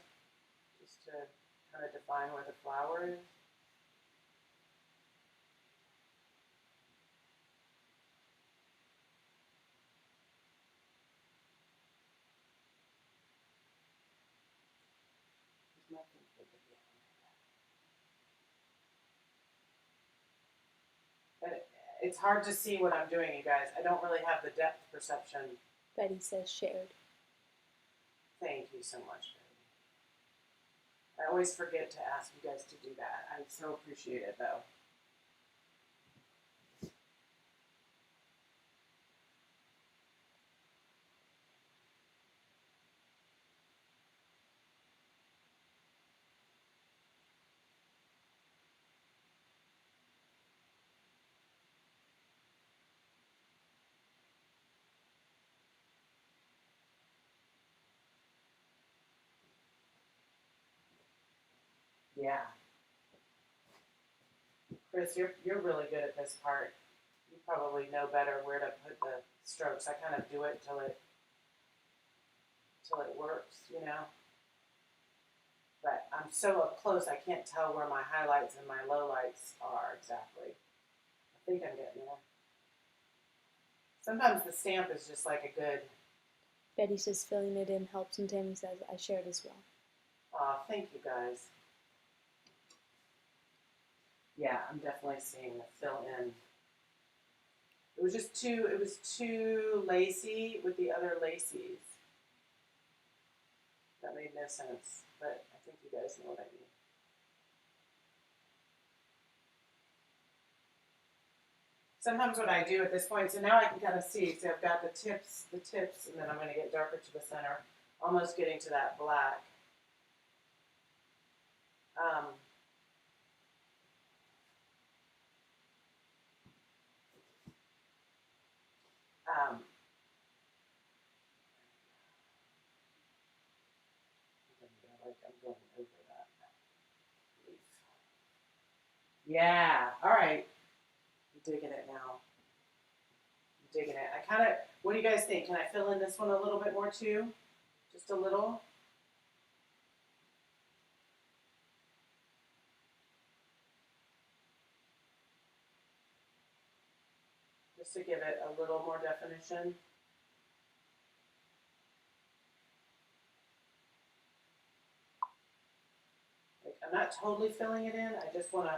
just to kind of define where the flower is. There's nothing big again. It's hard to see what I'm doing, you guys. I don't really have the depth perception. Betty says shared. Thank you so much, Betty. I always forget to ask you guys to do that. I so appreciate it, though. Yeah. Chris, you're really good at this part. You probably know better where to put the strokes. I kind of do it till it works, you know. But I'm so up close, I can't tell where my highlights and my lowlights are exactly. I think I'm getting there. Sometimes the stamp is just like a good. Betty says filling it in helps, and Tammy says I shared as well. Aw, thank you guys. Yeah, I'm definitely seeing the fill in. It was too lacy with the other lacies. That made no sense, but I think you guys know what I mean. Sometimes what I do at this point, so now I can kind of see, so I've got the tips, and then I'm going to get darker to the center, almost getting to that black. I'm going over that leaf. Yeah, all right. I'm digging it now. I'm digging it. I kind of, what do you guys think? Can I fill in this one a little bit more too? Just a little? Just to give it a little more definition. Like, I'm not totally filling it in. I just want to.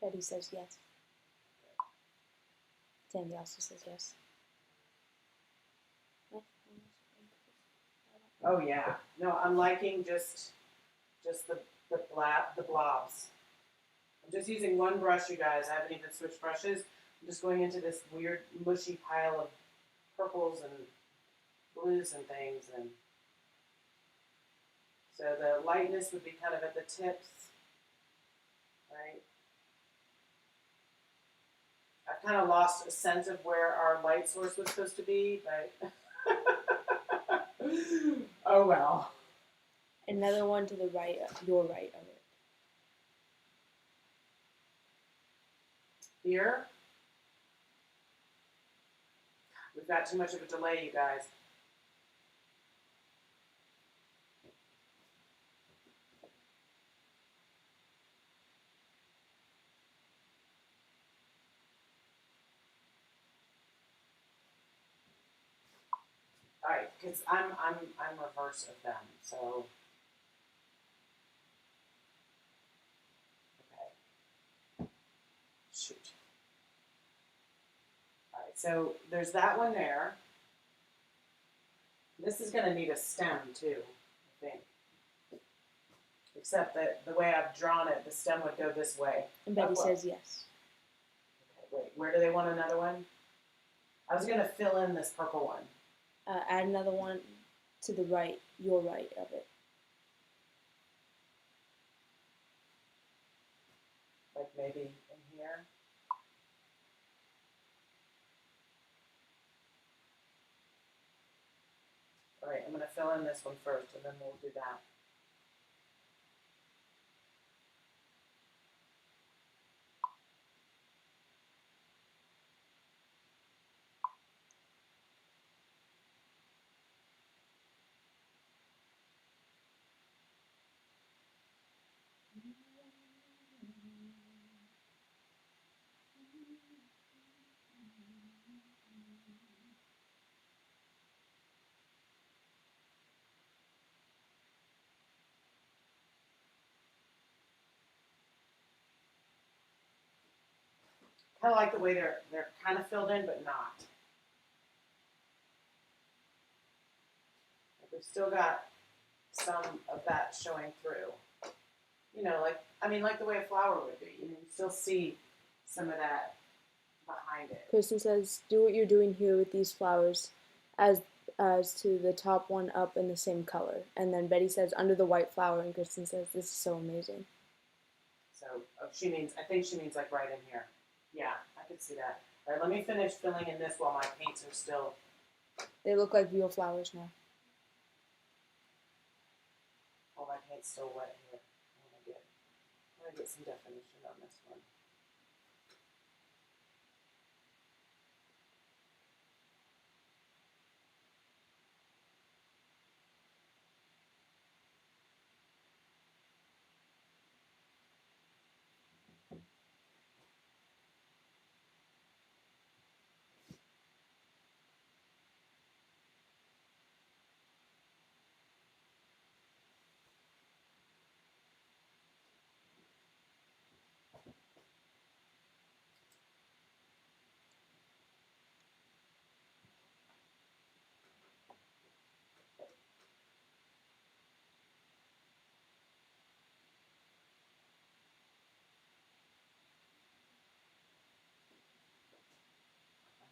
Betty says yes. Tammy also says yes. Oh yeah. No, I'm liking just the blobs. I'm just using one brush, you guys. I haven't even switched brushes. I'm just going into this weird mushy pile of purples and blues and things, and so the lightness would be kind of at the tips, right? I've kind of lost a sense of where our light source was supposed to be, but oh well. Another one to the right, your right of it. Here, we've got too much of a delay, you guys. All right, because I'm reverse of them, so okay. Shoot. All right, so there's that one there. This is going to need a stem too, I think. Except that the way I've drawn it, the stem would go this way. And Betty says yes. Okay, wait, where do they want another one? I was going to fill in this purple one. Add another one to the right, your right of it. Like maybe in here. All right, I'm going to fill in this one first, and then we'll do that. kind of like the way they're kind of filled in, but not. Like we've still got some of that showing through. You know, like the way a flower would be. You know, you still see some of that behind it. Kristen says, do what you're doing here with these flowers as to the top one up in the same color. And then Betty says, under the white flower, and Kristen says, this is so amazing. So I think she means like right in here. Yeah, I could see that. All right, let me finish filling in this while my paints are still. They look like real flowers now. While my paint's still wet here. I want to get some definition on this one.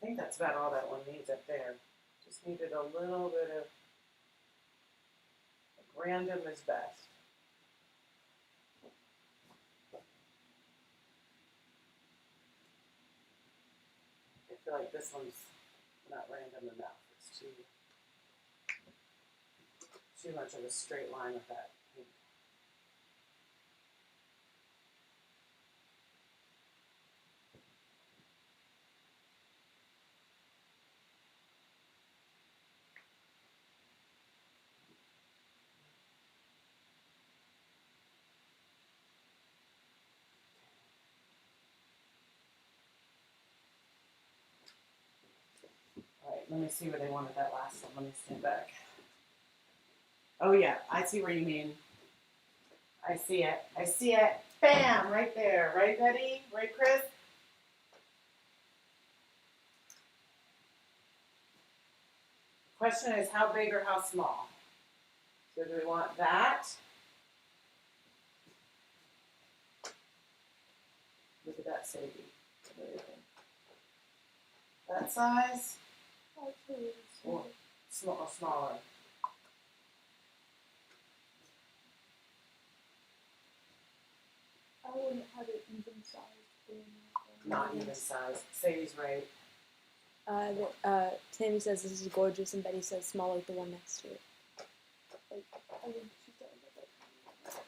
I think that's about all that one needs up there. Just needed a little bit of random is best. I feel like this one's not random enough. It's too much of a straight line with that pink. All right, let me see where they wanted that last one. Let me stand back. Oh yeah, I see where you mean. I see it. I see it. Bam! Right there. Right, Betty? Right, Chris? The question is how big or how small? So do we want that? Look at that, Sadie. What do you think? That size? Or smaller? I wouldn't have it even sized. Not even size. Sadie's right. Tammy says this is gorgeous, and Betty says small like the one next to it. Like, I think she's talking about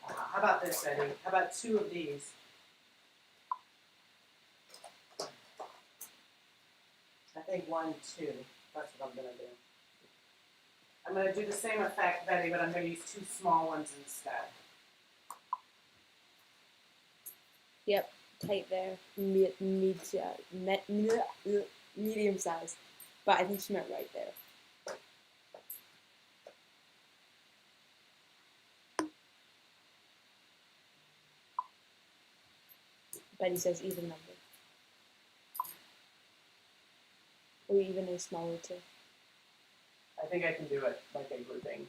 that. How about this, Betty? How about two of these? I think 1, 2. That's what I'm going to do. I'm going to do the same effect, Betty, but I'm going to use 2 small ones instead. Yep, tight there. Medium size. But I think she meant right there. Betty says even number. Or even a smaller too. I think I can do it like a grouping.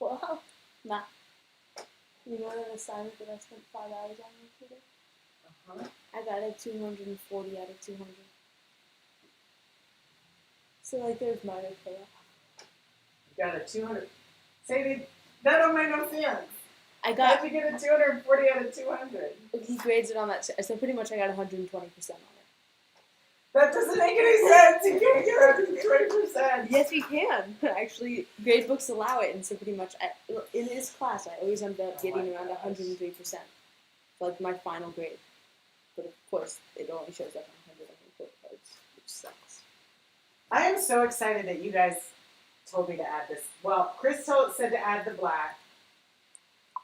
Wow. Nah. You know that assignment that I spent 5 hours on yesterday? Uh-huh. I got a 240 out of 200. So like there's minor payoff. You got a 200. Sadie, that don't make no sense. How'd you get a 240 out of 200? He grades it on that, so pretty much I got 120% on it. That doesn't make any sense. You can't get 120%. Yes, you can. Actually, grade books allow it, and so pretty much in this class, I always end up getting around 103% for like my final grade. But of course, it only shows up on 100 report cards, which sucks. I am so excited that you guys told me to add this. Well, Chris said to add the black.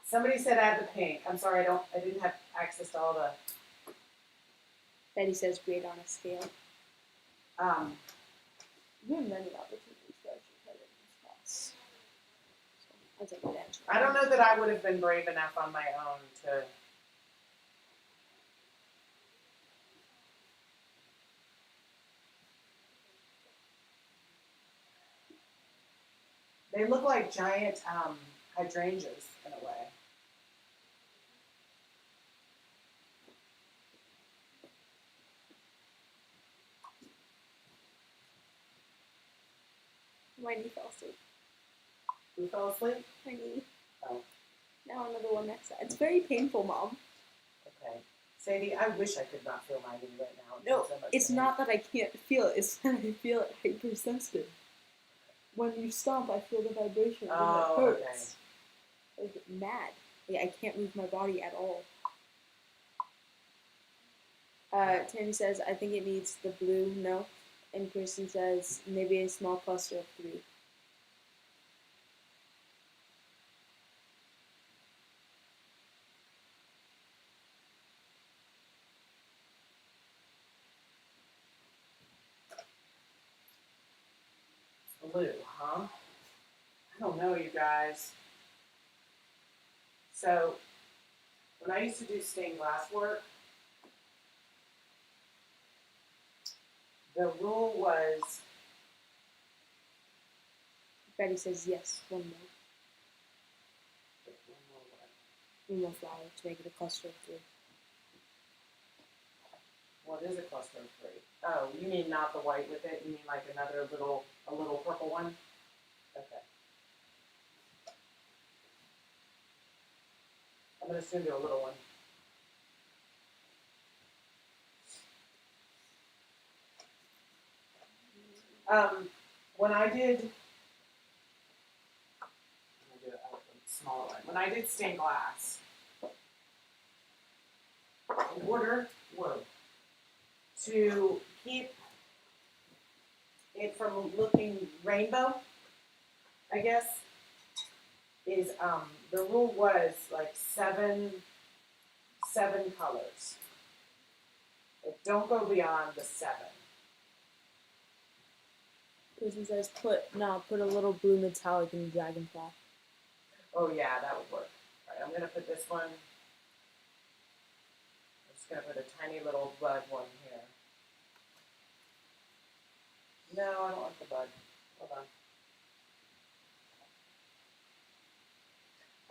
Somebody said add the pink. I'm sorry, I didn't have access to all the. Betty says grade on a scale. You have many opportunities to actually credit in this class. So I'll take it in. I don't know that I would have been brave enough on my own to. They look like giant hydrangeas in a way. My knee fell asleep. You fell asleep? My knee. Oh. Now another one next to it. It's very painful, Mom. Okay. Sadie, I wish I could not feel my knee right now. No, so much it's pain. not that I can't feel it. It's that I feel it hypersensitive. When you stomp, I feel the vibration and Oh, it hurts. Like mad. Like, I can't move my body at all. Tammy says, I think it needs the blue, no. And Kristen says, maybe a small cluster of 3. Blue, huh? I don't know, you guys. So, when I used to do stained glass work, the rule was, Betty says, yes, one more. One more flower to make it a cluster of 3. what is a cluster of 3? Oh, you mean not the white with it? You mean like another a little purple one? Okay. I'm going to soon do a little one. When I did, I'm going to do a smaller one. When I did stained glass, in order to keep it from looking rainbow, I guess, is the rule was like seven colors. Like, don't go beyond the 7. Kristen says, put a little blue metallic in the dragonfly. Oh yeah, that would work. All right, I'm gonna put this one. I'm just gonna put a tiny little bud one here. No, I don't want the bud. Hold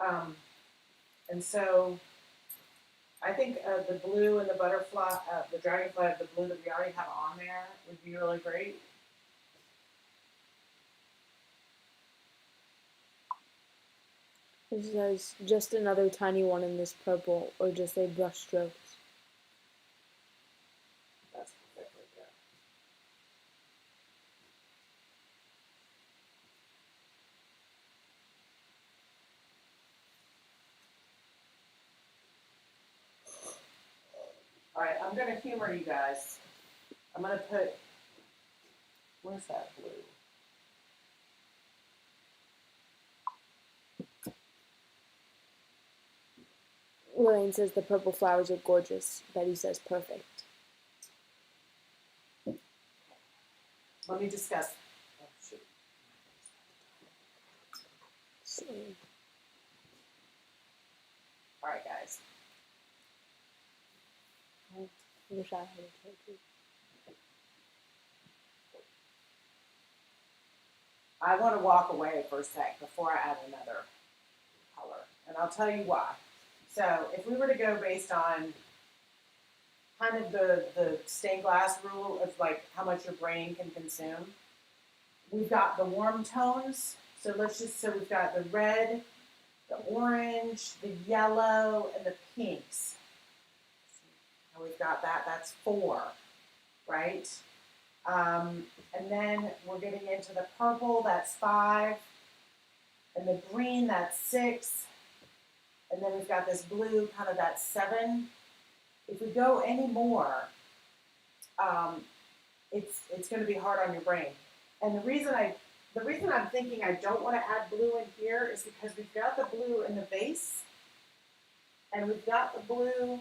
on. And so I think the blue and the butterfly, the dragonfly, the blue that we already have on there would be really great. It says, just another tiny one in this purple, or just a brush strokes. That's perfect right there. All right, I'm gonna humor you guys. I'm gonna put, where's that blue? Lorraine says the purple flowers are gorgeous. Betty says perfect. Let me discuss. Oh, shoot. So, All right, guys. I wish I had a turkey. I want to walk away for a sec before I add another color, and I'll tell you why. So if we were to go based on kind of the stained glass rule of like how much your brain can consume, we've got the warm tones. So we've got the red, the orange, the yellow, and the pinks. And we've got that's 4, right? And then we're getting into the purple, that's 5, and the green, that's 6, and then we've got this blue, kind of that's 7. If we go any more, it's going to be hard on your brain. And the reason I'm thinking I don't want to add blue in here is because we've got the blue in the base, and we've got the blue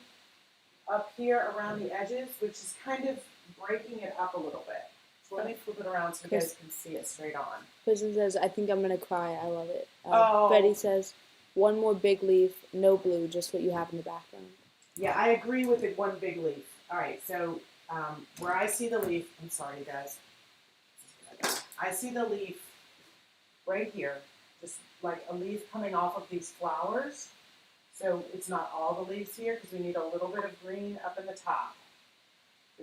up here around the edges, which is kind of breaking it up a little bit. So let me flip it around so you guys can see it straight on. Kristen says, I think I'm going to cry. I love it. Oh. Betty says, one more big leaf, no blue, just what you have in the background. Yeah, I agree with the one big leaf. All right, so where I see the leaf, I'm sorry, you guys. I see the leaf right here, just like a leaf coming off of these flowers. So it's not all the leaves here because we need a little bit of green up in the top.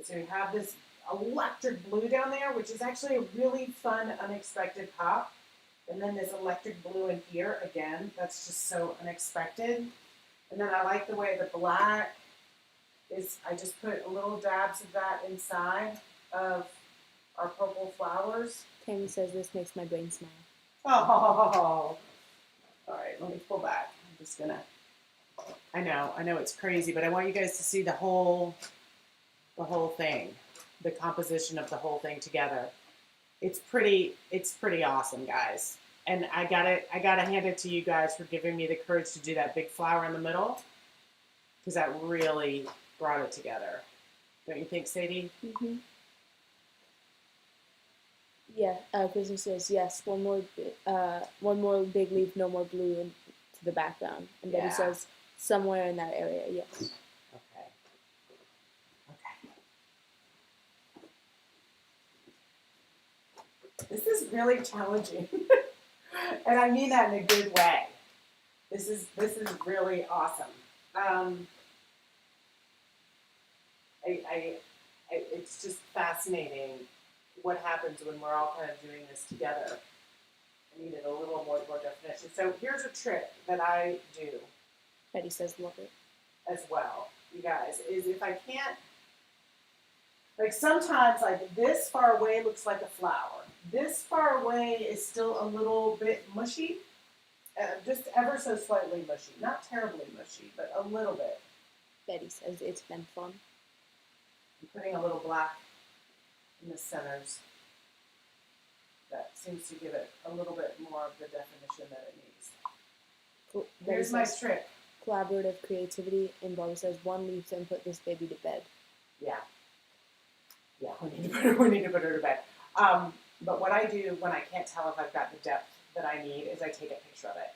So we have this electric blue down there, which is actually a really fun, unexpected pop. And then this electric blue in here, again, that's just so unexpected. And then I like the way the black is, I just put a little dabs of that inside of our purple flowers. Tammy says, this makes my brain smile. Oh, all right, let me pull back. I'm just gonna, I know it's crazy, but I want you guys to see the whole thing, the composition of the whole thing together. It's pretty awesome, guys. And I gotta hand it to you guys for giving me the courage to do that big flower in the middle, because that really brought it together. Don't you think, Sadie? Mm-hmm. Yeah, Kristen says, yes, one more big leaf, no more blue into the background. And Betty says, somewhere in that area, yes. Okay. This is really challenging. And I mean that in a good way. This is really awesome. It's just fascinating what happens when we're all kind of doing this together. I needed a little more definition. So here's a trick that I do. Betty says, love it. As well, you guys, is if I can't, like sometimes like this far away looks like a flower. This far away is still a little bit mushy, just ever so slightly mushy. Not terribly mushy, but a little bit. Betty says, it's been fun. I'm putting a little black in the centers. That seems to give it a little bit more of the definition that it needs. Cool. Here's my trick. Collaborative creativity, and Barbara says, one leaf and put this baby to bed. Yeah, we need to put her to bed. But what I do when I can't tell if I've got the depth that I need is I take a picture of it.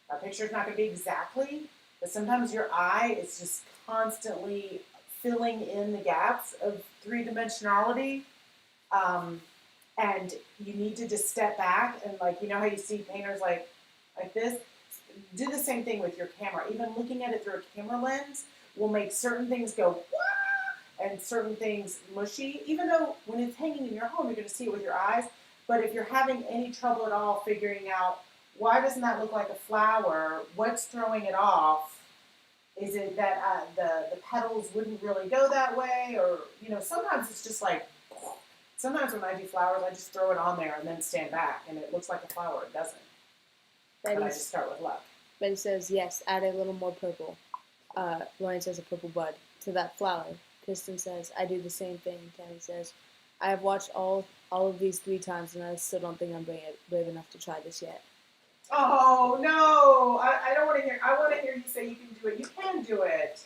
A picture's not going to be exactly, but sometimes your eye is just constantly filling in the gaps of three-dimensionality. And you need to just step back and, like, you know how you see painters like this? Do the same thing with your camera. Even looking at it through a camera lens will make certain things go wah, and certain things mushy. Even though when it's hanging in your home, you're going to see it with your eyes. But if you're having any trouble at all figuring out why doesn't that look like a flower, what's throwing it off? Is it that the petals wouldn't really go that way, or sometimes it's just like. Sometimes when I do flowers, I just throw it on there and then stand back, and it looks like a flower. It doesn't. But I just start with love. Betty says, yes, add a little more purple. Ryan says, a purple bud to that flower. Kristen says, I do the same thing. Tammy says, I have watched all of these 3 times, and I still don't think I'm brave enough to try this yet. Oh, no. I don't want to hear. I want to hear you say you can do it. You can do it.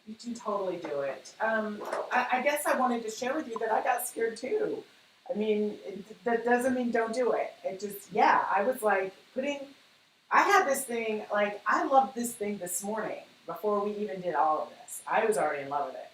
You can totally do it. I guess I wanted to share with you that I got scared too. I mean, that doesn't mean don't do it. It just, I was like I had this thing, like, I loved this thing this morning before we even did all of this. I was already in love with it.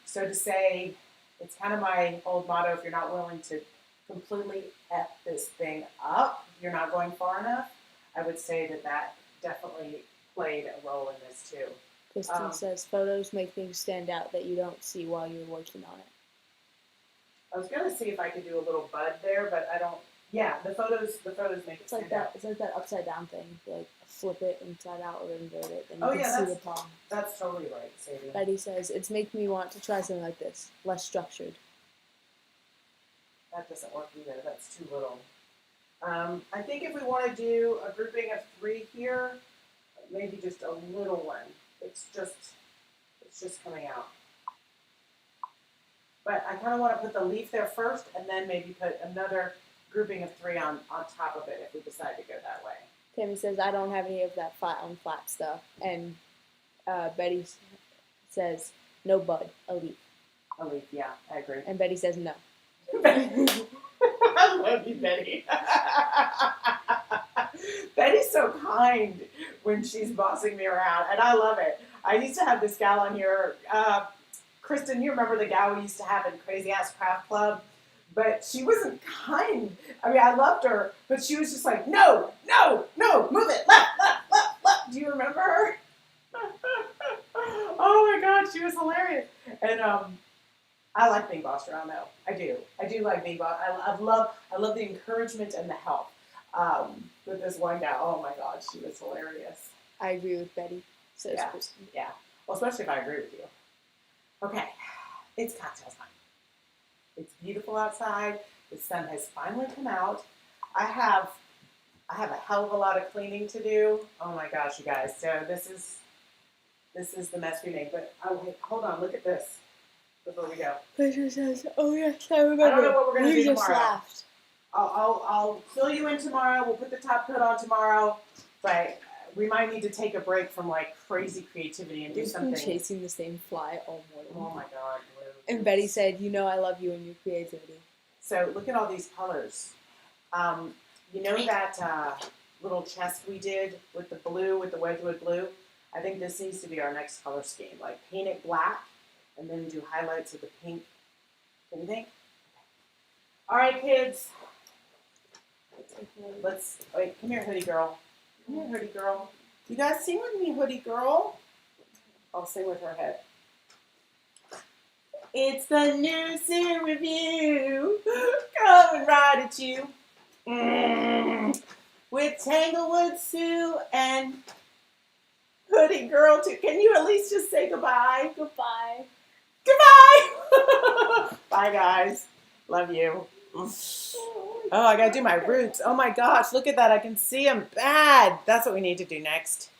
So to say, it's kind of my old motto, if you're not willing to completely F this thing up, you're not going far enough, I would say that definitely played a role in this too. Kristen says, photos make things stand out that you don't see while you're working on it. I was going to see if I could do a little bud there, but I don't. Yeah, the photos make it stand out. It's like that upside down thing. You, like, flip it inside out or invert it, then you can see the palm. That's totally right, Sadie. Betty says, it's making me want to try something like this, less structured. That doesn't work either. That's too little. I think if we want to do a grouping of 3 here, maybe just a little one. It's just coming out. But I kind of want to put the leaf there first, and then maybe put another grouping of 3 on top of it if we decide to go that way. Tammy says, I don't have any of that flat stuff. And Betty says, no bud, a leaf. A leaf, yeah, I agree. And Betty says, no. I love you, Betty. Betty's so kind when she's bossing me around, and I love it. I used to have this gal on here, Kristen, you remember the gal we used to have in Crazy Ass Craft Club? But she wasn't kind. I mean, I loved her, but she was just like, no, no, no, move it, left, left, left, left. Do you remember her? Oh my God, she was hilarious. And I like being bossed around though. I do like being bossed. I love the encouragement and the help. With this one gal, oh my God, she was hilarious. I agree with Betty, says Yeah. Kristen. Yeah, well, especially if I agree with you. Okay, it's cocktail time. It's beautiful outside. The sun has finally come out. I have a hell of a lot of cleaning to do. Oh my gosh, you guys. So this is the mess we made. But wait, hold on, look at this before we go. Kristen says, "Oh yes, I remember." I don't know what we're gonna do just tomorrow. laughed. I'll fill you in tomorrow. We'll put the top coat on tomorrow. But we might need to take a break from like crazy creativity and do We've something. been chasing the same fly all morning. Oh my God. And Betty said, "You know I love you and your creativity." So look at all these colors. You know that little chest we did with the blue, with the Wedgwood blue? I think this needs to be our next color scheme. Like paint it black and then do highlights of the pink. What do you think? All right, kids. Wait, come here, hoodie girl. Come here, hoodie girl. You guys sing with me, hoodie girl. I'll sing with her head. It's the new Sue Revue coming right at you. With Tanglewood Sue and hoodie girl too. Can you at least just say goodbye? Goodbye. Goodbye. Bye, guys. Love you. Oh, I gotta do my roots. Oh my gosh, look at that. I can see them bad. That's what we need to do next.